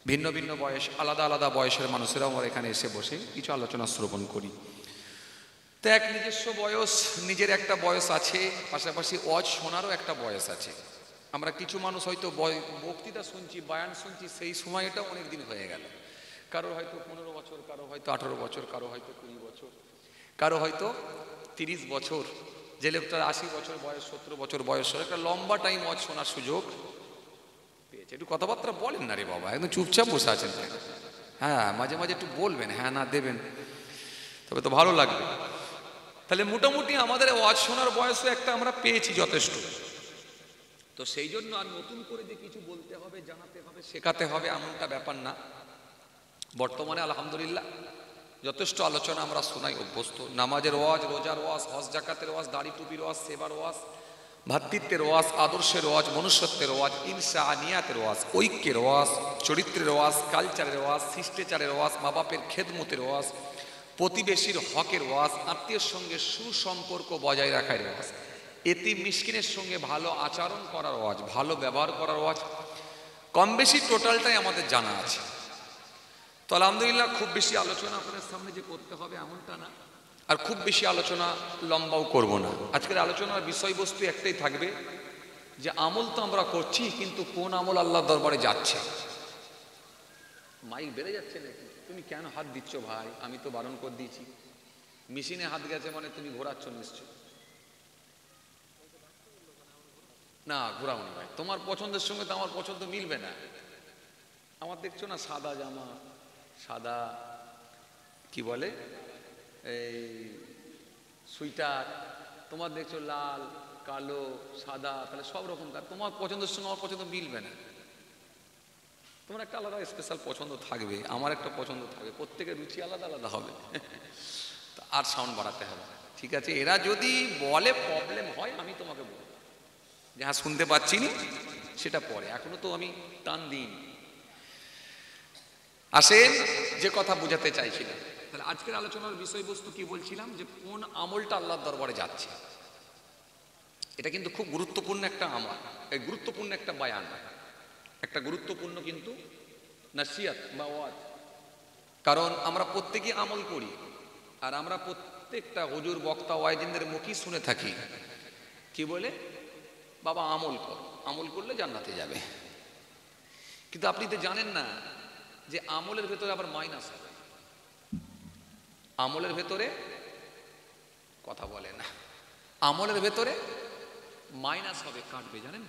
ভিন্ন ভিন্ন বয়স আলাদা আলাদা বয়সের মানুষেরাও আমরা এখানে এসে বসে কিছু আলোচনা শ্রবণ করি তো এক নিজস্ব বয়স, নিজের একটা বয়স আছে, পাশাপাশি ওয়াজ শোনারও একটা বয়স আছে। আমরা কিছু মানুষ হয়তো বক্তৃতা শুনছি, বয়ান শুনছি, সেই সময়টা অনেক দিন হয়ে গেল। কারো হয়তো 15 বছর, কারো হয়তো 18 বছর, কারো হয়তো 20 বছর, কারো হয়তো 30 বছর। যে লোকটার 80 বছর বয়স, 70 বছর বয়স, একটা লম্বা টাইম ওয়াজ শোনার সুযোগ পেয়েছে। একটু কথাবার্তা বলেন না রে বাবা, একদম চুপচাপ বসে আছেন। হ্যাঁ, মাঝে মাঝে একটু বলবেন, হ্যাঁ না দেবেন, তবে তো ভালো লাগবে। তাহলে মোটামুটি আমাদের ওয়াজ শোনার বয়সও একটা আমরা পেয়েছি যথেষ্ট। তো সেই জন্য আর নতুন করে যে কিছু বলতে হবে, জানাতে হবে, শেখাতে হবে এমনটা ব্যাপার না। বর্তমানে আলহামদুলিল্লাহ যথেষ্ট আলোচনা আমরা শোনাই অভ্যস্ত। নামাজের ওয়াজ, রোজার ওয়াজ, হজ জাকাতের ওয়াজ, দাড়ি টুপির ওয়াজ, সেবার ওয়াজ, ভ্রাতৃত্বের ওয়াজ, আদর্শের ওয়াজ, মনুষ্যত্বের ওয়াজ, ইনসানিয়াতের ওয়াজ, ঐক্যের ওয়াজ, চরিত্রের ওয়াজ, কালচারের ওয়াজ, শিষ্টাচারের ওয়াজ, মা বাপের খেদমতের ওয়াজ, প্রতিবেশীর হকের ওয়াজ, আত্মীয়ের সঙ্গে সুসম্পর্ক বজায় রাখার ওয়াজ, এতিম মিসকিনের সঙ্গে ভালো আচরণ করার ওয়াজ, ভালো ব্যবহার করার ওয়াজ, কম বেশি টোটালটাই আমাদের জানা আছে। তো আলহামদুলিল্লাহ খুব বেশি আলোচনা আপনার সামনে যে করতে হবে এমনটা না, আর খুব বেশি আলোচনা লম্বাও করব না। আজকের আলোচনার বিষয়বস্তু একটাই থাকবে যে আমল তো আমরা করছি, কিন্তু কোন আমল আল্লাহর দরবারে যাচ্ছে। মাইক বেড়ে যাচ্ছে নাকি? তুমি কেন হাত দিচ্ছ ভাই? আমি তো বারণ করে দিয়েছি। মেশিনে হাত গেছে মানে তুমি ঘোরাচ্ছ নিশ্চয়। না ঘোরাও না ভাই, তোমার পছন্দের সঙ্গে তো আমার পছন্দ মিলবে না। আমার দেখছো না সাদা জামা, সাদা কি বলে এই সুইটার, তোমার দেখছো লাল, কালো, সাদা, তাহলে সব রকম। তোমার পছন্দের সঙ্গে আমার পছন্দ মিলবে না। তোমার একটা আলাদা স্পেশাল পছন্দ থাকবে, আমার একটা পছন্দ থাকবে, প্রত্যেকের রুচি আলাদা আলাদা হবে। আর সাউন্ড বাড়াতে হবে, ঠিক আছে? এরা যদি বলে প্রবলেম হয় আমি তোমাকে বলবো যে হ্যাঁ শুনতে পাচ্ছি না, সেটা পরে, এখনো তো আমি টান দিইনি। আসেন যে কথা বোঝাতে চাইছিলাম। তাহলে আজকের আলোচনার বিষয়বস্তু কি বলছিলাম, যে কোন আমলটা আল্লাহর দরবারে যাচ্ছে। এটা কিন্তু খুব গুরুত্বপূর্ণ একটা আমল, এই গুরুত্বপূর্ণ একটা বয়ান, একটা গুরুত্বপূর্ণ কিন্তু নাসিহাত বা ওয়াজ। কারণ আমরা প্রত্যেকেই আমল করি, আর আমরা প্রত্যেকটা হুজুর, বক্তা, ওয়াইজিনদের মুখই শুনে থাকি কি বলে, বাবা আমল কর, আমল করলে জান্নাতে যাবে। কিন্তু আপনি তো জানেন না যে আমলের ভেতরে আবার মাইনাস হবে। আমলের ভেতরে কথা বলে না, আমলের ভেতরে মাইনাস হবে, কাটবে, জানেন?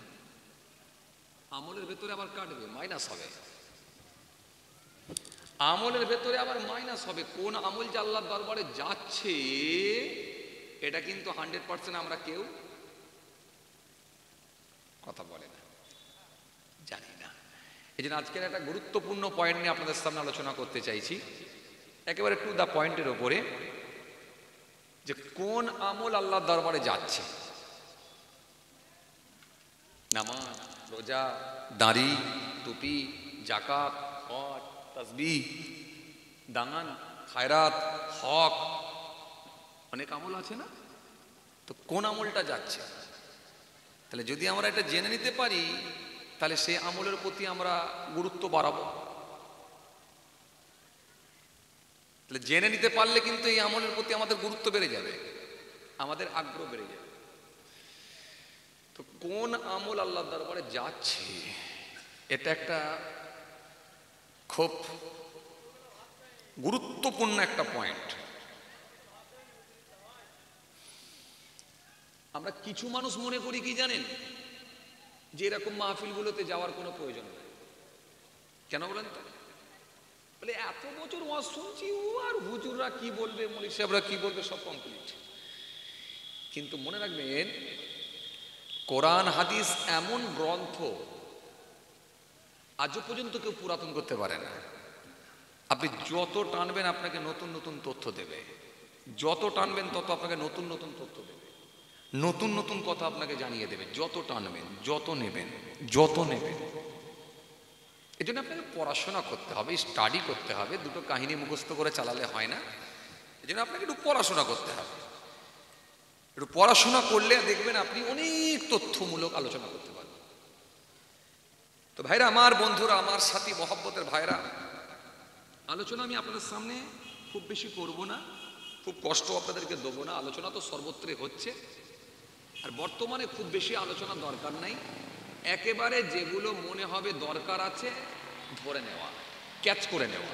আমলের ভেতরে আবার কাটবে, মাইনাস হবে। আমলের ভেতরে আবার মাইনাস হবে। কোন আমল যে আল্লাহর দরবারে যাচ্ছে এটা কিন্তু 100% আমরা কেউ কথা বলে না, জানি না। এই জন্য আজকের একটা গুরুত্বপূর্ণ পয়েন্ট নিয়ে আপনাদের সামনে আলোচনা করতে চাইছি, একেবারে টু দা পয়েন্টের ওপরে, যে কোন আমল আল্লাহর দরবারে যাচ্ছে। নামাজ, রোজা, দাড়ি, টুপি, জাকাত, হজ, তাসবিহ, দান, খায়রাত, হক, অনেক আমল আছে না? তো কোন আমলটা যাচ্ছে? তাহলে যদি আমরা এটা জেনে নিতে পারি, তাহলে সেই আমলের প্রতি আমরা গুরুত্ব বাড়াবো। তাহলে জেনে নিতে পারলে কিন্তু এই আমলের প্রতি আমাদের গুরুত্ব বেড়ে যাবে, আমাদের আগ্রহ বেড়ে যাবে। তো কোন আমল আল্লাহর দরবারে যাচ্ছে, এটা একটা খুব গুরুত্বপূর্ণ একটা পয়েন্ট। আমরা কিছু মানুষ মনে করি কি জানেন, যে এরকম মাহফিলগুলোতে যাওয়ার কোনো প্রয়োজন নেই। কেন বলেন তো? বলে এত বছর ওয়াজ শুনছি, ও আর হুজুররা কি বলবে, মৌলভী সাহেবরা কি বলবে, সব কমপ্লিট। কিন্তু মনে রাখবেন, কোরআন হাদিস এমন গ্রন্থ আজও পর্যন্ত কেউ পুরাতন করতে পারে না। আপনি যত টানবেন আপনাকে নতুন নতুন তথ্য দেবে, যত টানবেন তত আপনাকে নতুন নতুন তথ্য দেবে, নতুন নতুন কথা আপনাকে জানিয়ে দেবে। যত টানবেন, যত নেবেন, যত নেবেন। এই জন্য আপনাকে পড়াশোনা করতে হবে, স্টাডি করতে হবে। দুটো কাহিনী মুখস্থ করে চালালে হয় না, এই জন্য আপনাকে একটু পড়াশোনা করতে হবে। একটু পড়াশোনা করলে দেখবেন আপনি অনেক তথ্যমূলক আলোচনা করতে পারবেন। তো ভাইরা আমার, বন্ধুরা আমার, সাথী মহব্বতের ভাইরা, আলোচনা আমি আপনাদের সামনে খুব বেশি করব না, খুব কষ্ট আপনাদেরকে দেবো না, আলোচনা তো সর্বত্রই হচ্ছে, আর বর্তমানে খুব বেশি আলোচনা দরকার নাই। একেবারে যেগুলো মনে হবে দরকার আছে ধরে নেওয়া, ক্যাচ করে নেওয়া,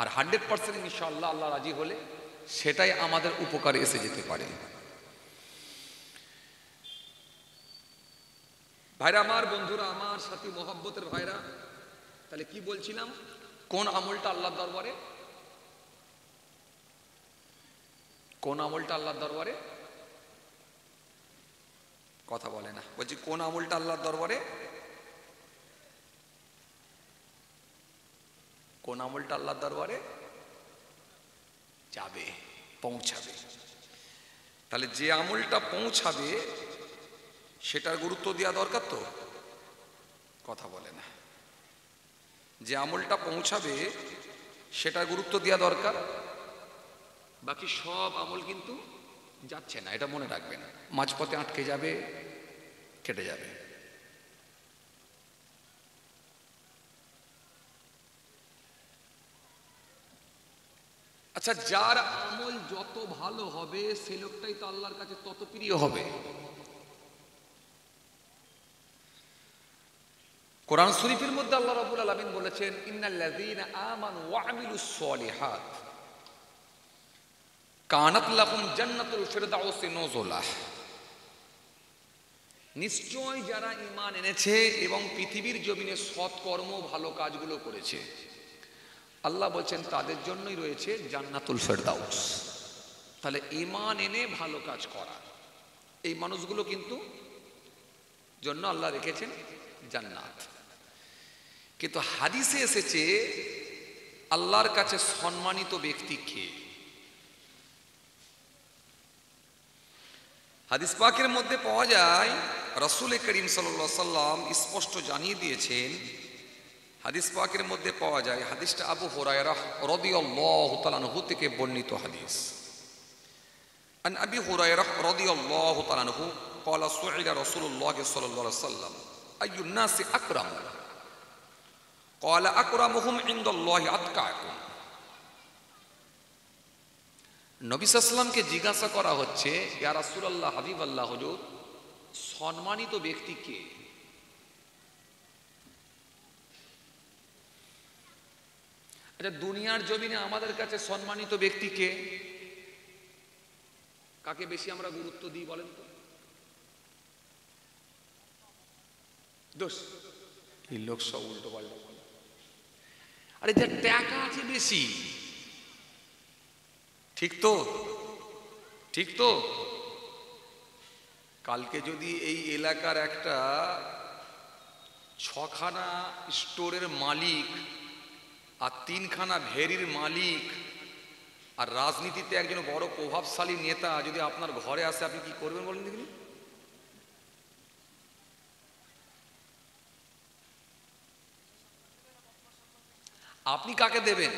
আর 100% ইনশাআল্লাহ আল্লাহ রাজি হলে সেটাই আমাদের উপকারে এসে যেতে পারে। ভাইরা আমার, বন্ধুরা আমার, সাথী মোহাব্বতের ভাইরা, তাহলে কি বলছিলাম? কোন আমলটা আল্লাহর দরবারে? কোন আমলটা আল্লাহর দরবারে? কথা বলে না, বলছি কোন আমলটা আল্লাহর দরবারে? কোন আমলটা আল্লাহর দরবারে যাবে, পৌঁছাবে? তাহলে যে আমলটা পৌঁছাবে সেটার গুরুত্ব দেওয়া দরকার তো? কথা বলে না। যে আমলটা পৌঁছাবে সেটার গুরুত্ব দেওয়া দরকার, বাকি সব আমল কিন্তু যাচ্ছে না, এটা মনে রাখবেন। মাঝপথে আটকে যাবে, কেটে যাবে। আচ্ছা, যার আমল যত ভালো হবে সে লোকটাই তো আল্লাহর কাছে তত প্রিয় হবে। কোরআন শরীফের মধ্যে আল্লাহ রাব্বুল আলামিন বলেছেন, ইন্নাল্লাযীনা আমানু ওয়া আমিলুস সলিহাত কানাত লাহুম জান্নাতুল ফিরদাউসি নুজুলা। নিশ্চয় যারা ঈমান এনেছে এবং পৃথিবীর জমিনে সৎকর্ম ভালো কাজগুলো করেছে, আল্লাহ বলছেন তাদের জন্যই রয়েছে জান্নাতুল ফিরদাউস। তাহলে ঈমান এনে ভালো কাজ করা, এই মানুষগুলো কিন্তু জন্য আল্লাহ রেখেছেন জান্নাত। কিন্তু হাদিসে এসেছে আল্লাহর কাছে সম্মানিত ব্যক্তি কে? হাদিস পাকের মধ্যে পাওয়া যায় রাসূল করিম সাল্লাল্লাহু আলাইহি সাল্লাম স্পষ্ট জানিয়ে দিয়েছেন। হাদিস পাকের মধ্যে পাওয়া যায়, হাদিসটা আবু হুরায়রা রাদিয়াল্লাহু তাআলা আনহু থেকে বর্ণিত হাদিস। আন আবি হুরায়রা রাদিয়াল্লাহু তাআলা আনহু قال سئل رسول الله صلى الله عليه وسلم أي الناس أكرم قال أكرمهم عند الله أتقاكم। নবী সাল্লাল্লাহু আলাইহি ওয়াসাল্লামকে জিজ্ঞাসা করা হচ্ছে, ইয়া রাসূলুল্লাহ, হাবিবাল্লাহ, হুজুর, সম্মানিত ব্যক্তি কে? আচ্ছা, দুনিয়ার জমিনে আমাদের কাছে সম্মানিত ব্যক্তি কে? কাকে বেশি আমরা গুরুত্ব দিই বলেন তো? দোষ এই লোক সব উল্টো পাল্টা বলে। আরে যার টাকা আছে বেশি, ঠিক তো? ঠিক তো? কালকে যদি এই এলাকার একটা 6খানা স্টোরের মালিক আর 3খানা ভেরির মালিক আর রাজনীতিতে একজন বড় প্রভাবশালী নেতা যদি আপনার ঘরে আসে, আপনি কি করবেন বলেন দেখুন? আপনি কাকে দেবেন?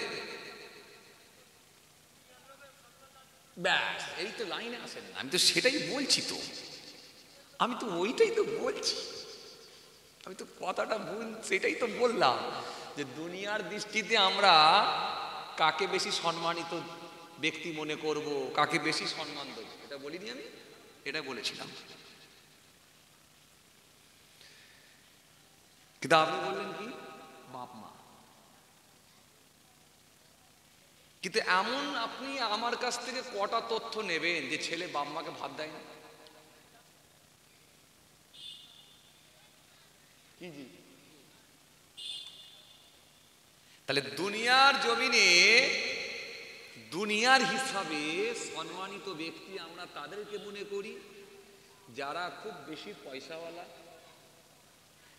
ব্যাস, এই তো লাইনে আসেন না। আমি তো সেটাই বলছি, তো আমি তো ওইটাই তো বলছি, আমি তো কথাটা সেটাই তো বললাম যে দুনিয়ার দৃষ্টিতে আমরা কাকে বেশি সম্মানিত ব্যক্তি মনে করব, কাকে বেশি সম্মান দেব, এটা বলিনি আমি, এটা বলেছিলাম। কিন্তু আপনি বললেন কি? বাপ মা। কিন্তু এমন আপনি আমার কাছ থেকে কটা তথ্য নেবেন যে ছেলে বাপ মাকে ভাত দেয় না? কি জি? তাহলে দুনিয়ার জমিনে দুনিয়ার হিসাবে সম্মানিত ব্যক্তি আমরা তাদেরকে মনে করি যারা খুব বেশি পয়সাওয়ালা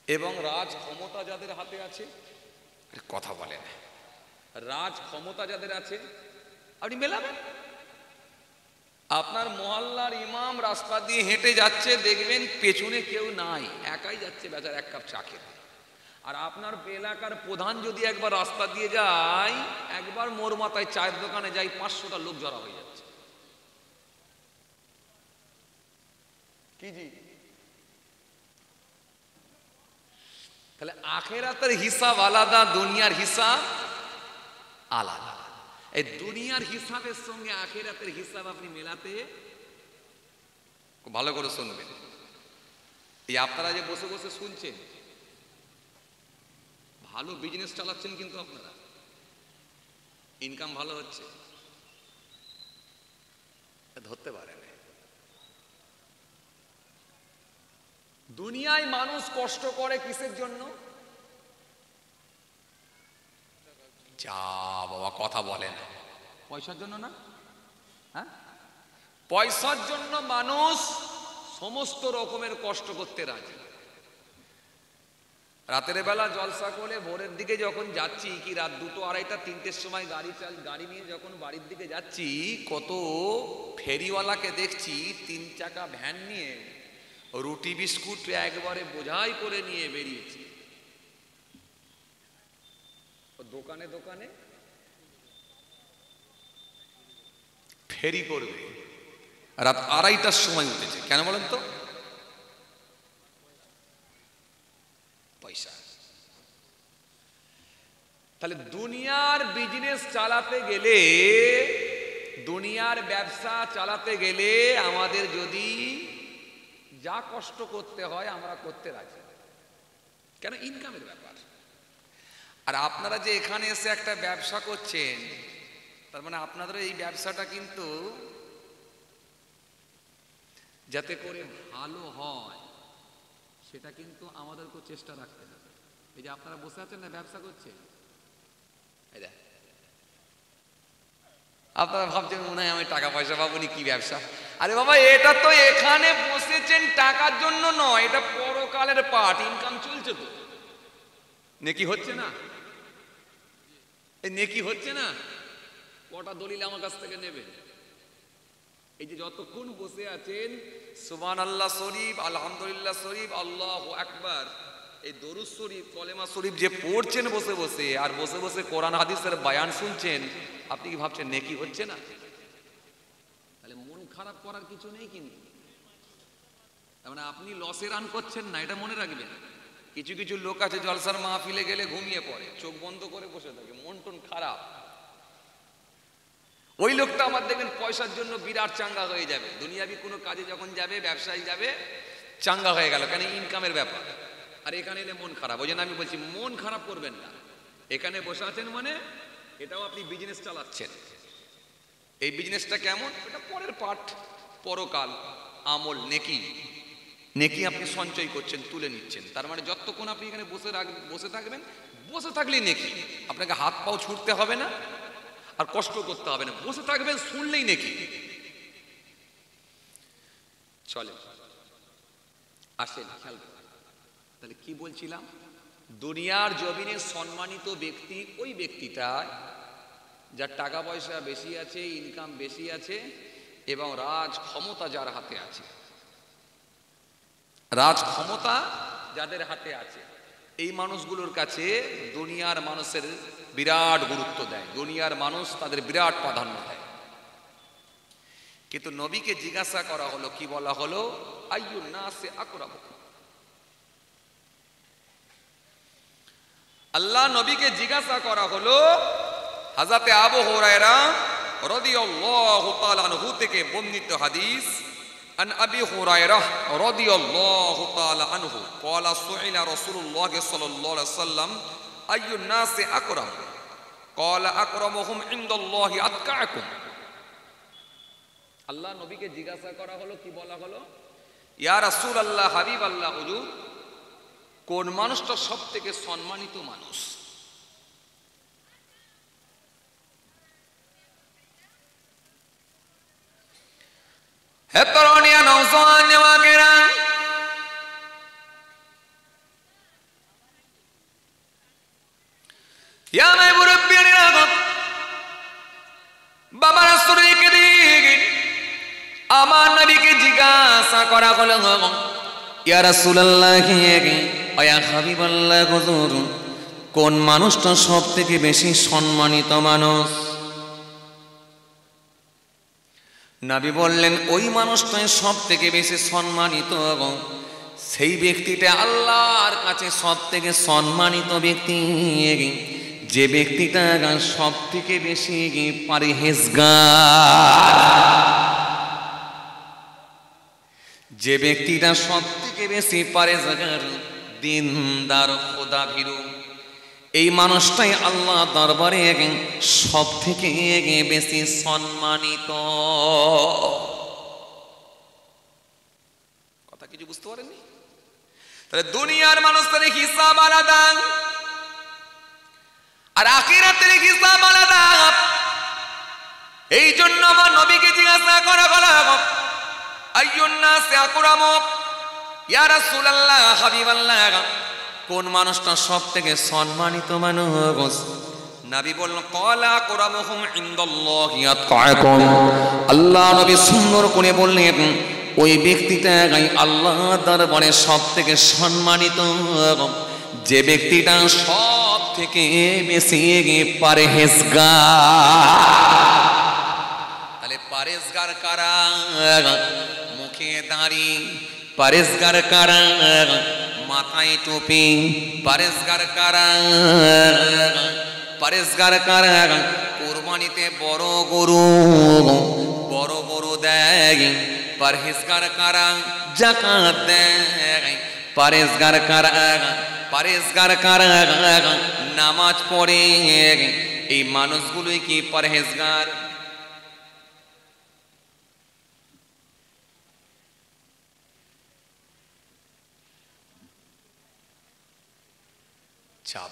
এবং রাজ ক্ষমতা যাদের হাতে আছে। কথা বলে না, রাজ ক্ষমতা যাদের আছে আপনি মেলাবেন। আপনার মহল্লার ইমাম রাস্তা দিয়ে হেঁটে যাচ্ছে, দেখবেন পেছনে কেউ নাই, একাই যাচ্ছে বেচার এক কাপ চা খেতে। আর আপনার এলাকার প্রধান যদি একবার রাস্তা দিয়ে যায়, একবার মোর মাথায় চায়ের দোকানে যাই, 500টা লোক জড়া হয়ে যাচ্ছে। কি জি? তাহলে আখেরাতের হিসাব আলাদা, দুনিয়ার হিসাব আলাদা। এই দুনিয়ার হিসাবের সঙ্গে আখিরাতের হিসাব আপনি মেলাতে খুব ভালো করে শুনবেন। এই আপনারা যে বসে বসে শুনছেন, ভালো বিজনেস চালাচ্ছেন, কিন্তু আপনারা ইনকাম ভালো হচ্ছে, ধরতে পারেন। দুনিয়ায় মানুষ কষ্ট করে কিসের জন্য? যা বাবা কথা বলে না, পয়সার জন্য না? হ্যাঁ, পয়সার জন্য মানুষ সমস্ত রকমের কষ্ট করতে রাজি। রাতের বেলা জলসা করে ভোরের দিকে যখন যাচ্ছি, কি রাত 2টো 2:30 3টের সময় গাড়ি নিয়ে যখন বাড়ির দিকে যাচ্ছি, কত ফেরিওয়ালাকে দেখছি 3 চাকা ভ্যান নিয়ে রুটি বিস্কুট একবারে বোঝাই করে নিয়ে বেরিয়েছি। দোকানে দোকানে ফেরি করবে, রাত 2:30টার সময় উঠেছে। কেন বলেন তো? পয়সা। তাহলে দুনিয়ার বিজনেস চালাতে গেলে, দুনিয়ার ব্যবসা চালাতে গেলে আমাদের যদি যা কষ্ট করতে হয় আমরা করতে রাজি। কেন? ইনকামের ব্যাপার। আর আপনারা যে এখানে এসে একটা ব্যবসা করছেন, তার মানে আপনাদের এই ব্যবসাটা কিন্তু যাতে করে ভালো হয় সেটা কিন্তু আমাদেরকে চেষ্টা রাখতে হবে। এই যে আপনারা বসে আছেন না, ব্যবসা করছেন, আপনারা ভাবছেন মনে হয় আমি টাকা পয়সা পাবো নি, কি ব্যবসা? আরে বাবা, এটা তো এখানে বসেছেন টাকার জন্য নয়, এটা পরকালের পাঠ। ইনকাম চলছে তো, নেকি হচ্ছে না? এই নেকি হচ্ছে না? কটা দলিল আমার কাছ থেকে নেবেন? এই যে যতক্ষণ বসে আছেন সুবহানাল্লাহ শরীফ, আলহামদুলিল্লাহ শরীফ, আল্লাহু আকবার, এই দরুদ শরীফ, কলেমা শরীফ যে পড়ছেন বসে বসে, আর বসে বসে কোরআন হাদিসের বয়ান শুনছেন, আপনি কি ভাবছেন নেকি হচ্ছে না? তাহলে মন খারাপ করার কিছু নেই কিন্তু। তার মানে আপনি লসে রান করছেন না, এটা মনে রাখবেন। কিছু কিছু লোক আছে জলসার মাহফিলে গেলে ঘুমিয়ে পড়ে, চোখ বন্ধ করে বসে থাকে, মন টন খারাপ। ওই লোকটা আমার দেখবেন পয়সার জন্য বিরাট চাঙ্গা হয়ে যাবে। দুনিয়াবি কোনো কাজে যখন যাবে, ব্যবসায় যাবে, চাঙ্গা হয়ে গেল, কেন? ইনকামের ব্যাপার। আর এখানে এলে মন খারাপ। ওই জন্য আমি বলছি মন খারাপ করবেন না। এখানে বসে আছেন মানে এটাও আপনি বিজনেস চালাচ্ছেন। এই বিজনেসটা কেমন? এটা পরের পাঠ, পরকাল, আমল, নেকি। নেকি আপনি সঞ্চয় করছেন, তুলে নিচ্ছেন। তার মানে যতক্ষণ আপনি এখানে বসে থাকবেন, বসে থাকলেই নেকি। আপনাকে হাত পাও ছুটতে হবে না, আর কষ্ট করতে হবে না, বসে থাকবেন, শুনলেই নেকি। চলে আসেন, খেয়াল করুন। তাহলে কি বলছিলাম? দুনিয়ার জমিনে সম্মানিত ব্যক্তি ওই ব্যক্তিটা যার টাকা পয়সা বেশি আছে, ইনকাম বেশি আছে, এবং রাজ ক্ষমতা যার হাতে আছে। রাজ ক্ষমতা যাদের হাতে আছে, এই মানুষগুলোর কাছে দুনিয়ার মানুষের বিরাট গুরুত্ব দেয়, দুনিয়ার মানুষ তাদের বিরাট প্রাধান্য দেয়। কিন্তু নবীকে জিজ্ঞাসা করা হলো, কি বলা হলো? আইয়ুন নাসে আকরাম। আল্লাহ নবীকে জিজ্ঞাসা করা হলো, হযরতে আবু হুরায়রা রাদিয়াল্লাহু তাআলা আনহু থেকে বর্ণিত হাদিস, আন আবি হুরায়রা রাদিয়াল্লাহু তাআলা আনহু ক্বালা সুইলা রাসূলুল্লাহ সাল্লাল্লাহু আলাইহি ওয়াসাল্লাম আইয়ুন নাসি আকরাম ক্বালা আকরামুহুম ইনদাল্লাহি আতকাকুম। আল্লাহ নবীকে জিজ্ঞাসা করা হলো, কি বলা হলো? ইয়া রাসূলুল্লাহ, হাবিবাল্লাহ, হুজুর, কোন মানুষটা সবথেকে সম্মানিত মানুষ? হে তরুণিয়া, নওজোয়ান যুবকেরা, ইয়া মাই মুরব্বিরা, বাবা রাসূলকে দিকে আমার নবীকে জিজ্ঞাসা করা হলো, ইয়া রাসূলুল্লাহ, ইয়া হাবিবাল্লাহ, হুজুর, কোন মানুষটা সবথেকে বেশি সম্মানিত মানুষ? নবী বললেন, ওই মানুষটাই সব থেকে বেশি সম্মানিত, এবং সেই ব্যক্তিটা আল্লাহর কাছে সব থেকে সম্মানিত ব্যক্তি, যে ব্যক্তিটা সব থেকে বেশি পরহেজগার, যে ব্যক্তিটা সব থেকে বেশি পরহেজগার, দিনদার, খোদাভীরু, এই মানুষটাই আল্লাহ দরবারে সব থেকে বেশি সম্মানিত। কথা কিছু বুঝতে পারেননি? তাহলে দুনিয়ার মানুষদের হিসাব আলাদা আর আখিরাতের হিসাব আলাদা। এই জন্য আমার নবীকে জিজ্ঞাসা করা হলো, আইয়ুন নাসি আকরামু, ইয়া রাসূলুল্লাহ, হাবিবাল্লাহ, কোন মানুষটা সব থেকে সম্মানিত মানুষ? নবী বললেন, ক্বালা আকরামুহুম ইনদাল্লাহি আতকাকুম। আল্লাহ নবী সুন্দর করে বললেন, ওই ব্যক্তিটা আল্লাহ দরবারে সব থেকে সম্মানিত, যে ব্যক্তিটা সব থেকে বেশি পরহেজগার। তাহলে পরহেজগার কারা? মুখে দাড়ি। পরহেজগার কারা? মাথায় টুপি। পরহেজগার কারা? পরহেজগার কারা? কুরবানিতে বড় গরু দেয়। পরহেজগার কারা? যাকাত দেয়। পরহেজগার কারা? পরহেজগার কারা? নামাজ পড়ে। এই মানুষগুলোই কি পরহেজগার?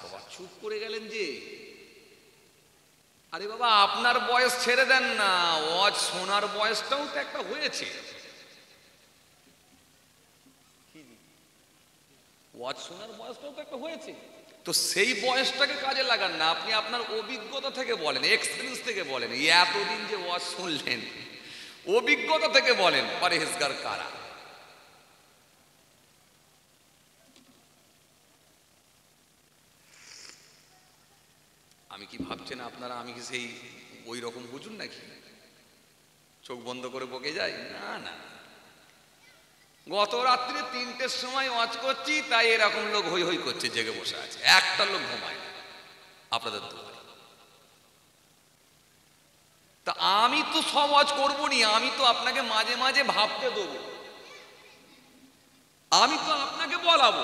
বাবা চুপ করে গেলেন যে। আরে বাবা, আপনার বয়স ছেড়ে দেন না, ওয়াজ শোনার বয়সটাও তো একটা হয়েছে। ওয়াজ শোনার বয়সটাও তো একটা হয়েছে, তো সেই বয়সটাকে কাজে লাগান না। আপনি আপনার অভিজ্ঞতা থেকে বলেন, এক্সপিরিয়েন্স থেকে বলেন। এতদিন যে ওয়াজ শুনলেন, অভিজ্ঞতা থেকে বলেন পরহেজগার কারা? আমি কি ভাবছেন আপনারা আমি কি সেই ওই রকম বুঝুন নাকি? চোখ বন্ধ করে বকে যাই? না না, গত রাত্রে 3টের সময় ওয়াজ করছি, তাই এরকম লোক হই হই করছে, জেগে বসে আছে, একটা লোক ঘুমায় না আপনাদের দোয়ারে। তা আমি তো সব ওয়াজ করবো নি, আমি তো আপনাকে মাঝে মাঝে ভাবতে দেবো, আমি তো আপনাকে বলাবো।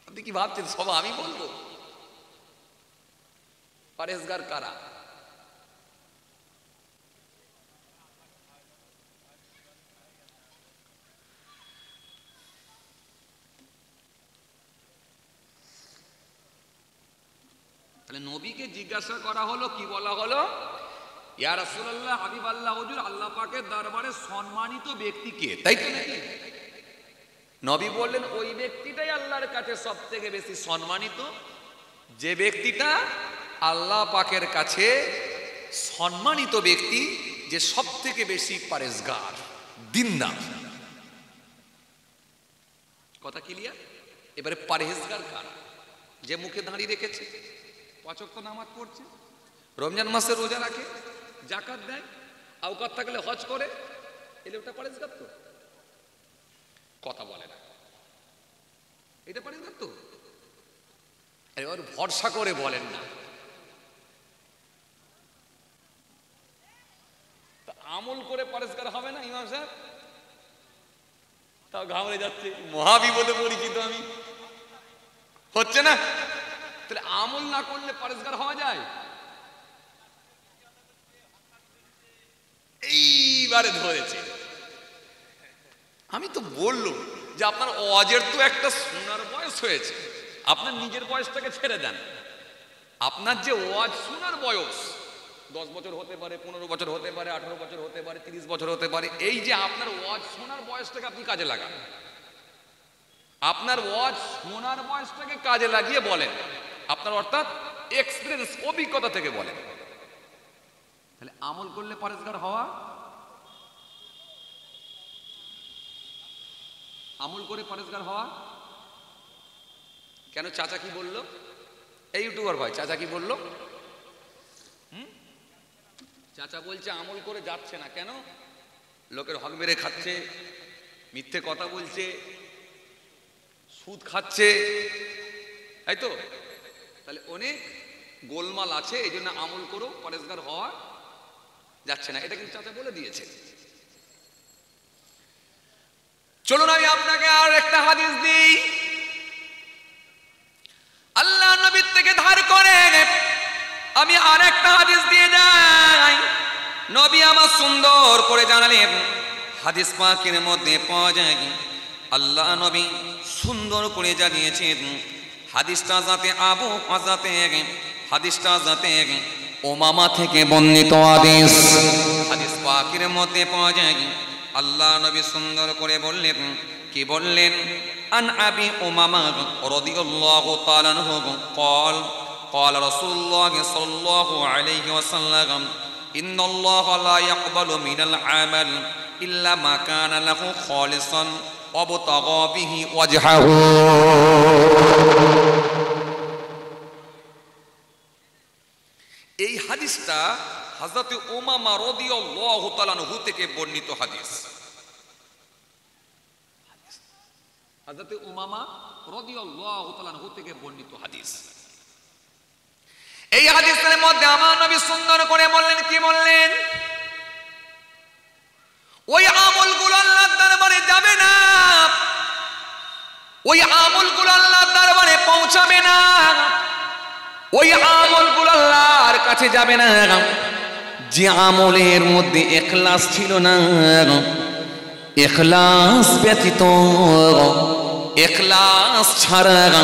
আপনি কি ভাবছেন সব আমি বলবো? পরহেজগার কারা? তাহলে নবীকে জিজ্ঞাসা করা হলো, কি বলা হলো? ইয়া রাসূলুল্লাহ, হাবিবাল্লাহ, হুজুর, আল্লাহ পাকের দরবারে সম্মানিত ব্যক্তি কে? তাই তো নাকি? নবী বললেন, ওই ব্যক্তিটাই আল্লাহর কাছে সব থেকে বেশি সম্মানিত, যে ব্যক্তিটা আল্লাহ পাকের কাছে সম্মানিত ব্যক্তি, যে সব থেকে বেশি পরহেজগার, দিনদার। কথা ক্লিয়ার? এবারে পরহেজগার কারা? যে মুখে দাঁড়িয়ে রেখেছে, 5 ওয়াক্ত নামাজ পড়ছে, রমজান মাসে রোজা রাখে, যাকাত দেয়, আওকাত থাকলে হজ করে, এলে ওটা পরহেজগার তো? কথা বলে না, এটা পরহেজগার তো? এবার ভরসা করে বলেন না। আমল করে পরহেজগার হবে না ইমাম সাহেব? তাও ঘাবড়ে যাচ্ছে, মহাবিপদে পরিচিত আমি, হচ্ছে না। তাহলে আমল না করলে পরহেজগার হওয়া যায়? এইবারে ধরেছে। আমি তো বললাম যে আপনার ওয়াজের তো একটা শোনার বয়স হয়েছে, আপনার নিজের বয়সটাকে ছেড়ে দেন। আপনার যে ওয়াজ শোনার বয়স 10 বছর হতে পারে, 15 বছর হতে পারে, 18 বছর হতে পারে, 30 বছর হতে পারে, এই যে আপনার ওয়াজ শোনার বয়সটাকে আপনি কাজে লাগান। আপনার ওয়াজ শোনার বয়সটাকে কাজে লাগিয়ে বলেন, আপনার অর্থাৎ এক্সপিরিয়েন্স, অভিজ্ঞতা থেকে বলেন। তাহলে আমল করলে পরহেজগার হওয়া, আমল করে পরহেজগার হওয়া। কেন? চাচা কি বললো? এই ইউটিউবার ভাই, চাচা কি বললো? চাচা বলছে আমল করে যাচ্ছে না। কেন? লোকের হক মেরে খাচ্ছে, মিথ্যে কথা বলছে, সুদ খাচ্ছে, তাই তো? তাহলে অনেক গোলমাল আছে, এই জন্য আমল করো, পরেশগার হওয়া যাচ্ছে না, এটা কিন্তু চাচা বলে দিয়েছে। চলুন আমি আপনাকে আর একটা হাদিস দিই, আল্লাহ নবীর থেকে ধার করে আমি আর একটা হাদিস দিয়ে যাই। নবী আমার সুন্দর করে জানালেন, হাদিস পাকের মধ্যে পাওয়া যায়, আল্লাহ নবী সুন্দর করে জানিয়েছেন, হাদিসটা যাতে উমামা থেকে বর্ণিত হাদিস। হাদিস পাকের মধ্যে পাওয়া যায়, আল্লাহ নবী সুন্দর করে বললেন, কি বললেন? আন আবি উমামা রাদিয়াল্লাহু তাআলা আনহু قال قال رسول الله صلى الله عليه وسلم إن الله لا يقبل من العمل إلا ما كان له خالصا وابتغى به وجهه। এই হাদিসটা হযরত উমামা রাদিয়াল্লাহু তাআলা আনহু থেকে বর্ণিত হাদিস। হযরত উমামা রাদিয়াল্লাহু তাআলা আনহু থেকে বর্ণিত হাদিস। এই হাদিসের মধ্যে আমার নবী সুন্দর করে বললেন, কি বললেন? ওই আমলগুলো আল্লাহর দরবারে যাবে না, ওই আমলগুলো আল্লাহর দরবারে পৌঁছাবে না, ওই আমলগুলো আল্লাহর কাছে যাবে না যে আমলের মধ্যে ইখলাস ছিল না। ইখলাস ব্যতীত, ইখলাস ছাড়া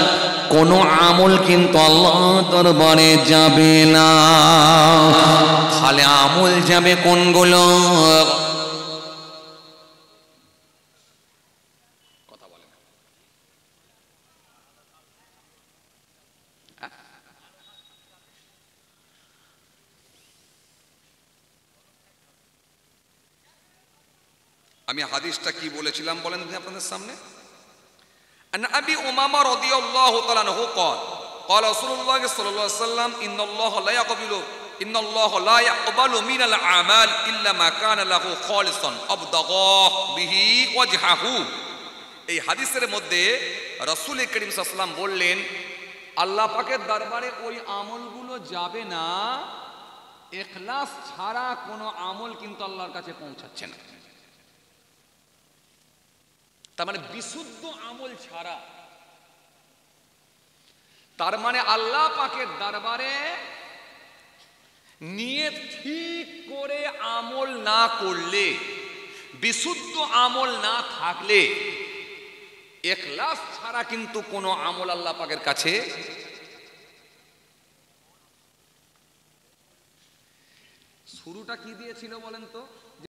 কোনো আমল কিন্তু আল্লাহ দরবারে যাবে না। তাহলে আমল যাবে কোনগুলো? কথা বলেন। আমি হাদিসটা কি বলেছিলাম বলেন আপনাদের সামনে। عن أبي أمامة رضي الله تعالى عنه قال قال رسول الله صلى الله عليه وسلم إن الله لا يقبل من الأعمال إلا ما كان له خالصا أبتغى به وجهه। এই হাদিসের মধ্যে রাসূল করিম সাল্লাল্লাহু আলাইহি ওয়াসাল্লাম বললেন, আল্লাহ পাকের দরবারে ওই আমলগুলো যাবে না, ইখলাস ছাড়া কোনো আমল কিন্তু আল্লাহর কাছে পৌঁছাচ্ছে না। তার মানে বিশুদ্ধ আমল ছাড়া, তার মানে আল্লাহ পাকের দরবারে নিয়ত ঠিক করে আমল না করলে, বিশুদ্ধ আমল না থাকলে, ইখলাস ছাড়া কিন্তু কোনো আমল আল্লাহ পাকের কাছে। শুরুটা কি দিয়েছিল বলেন তো?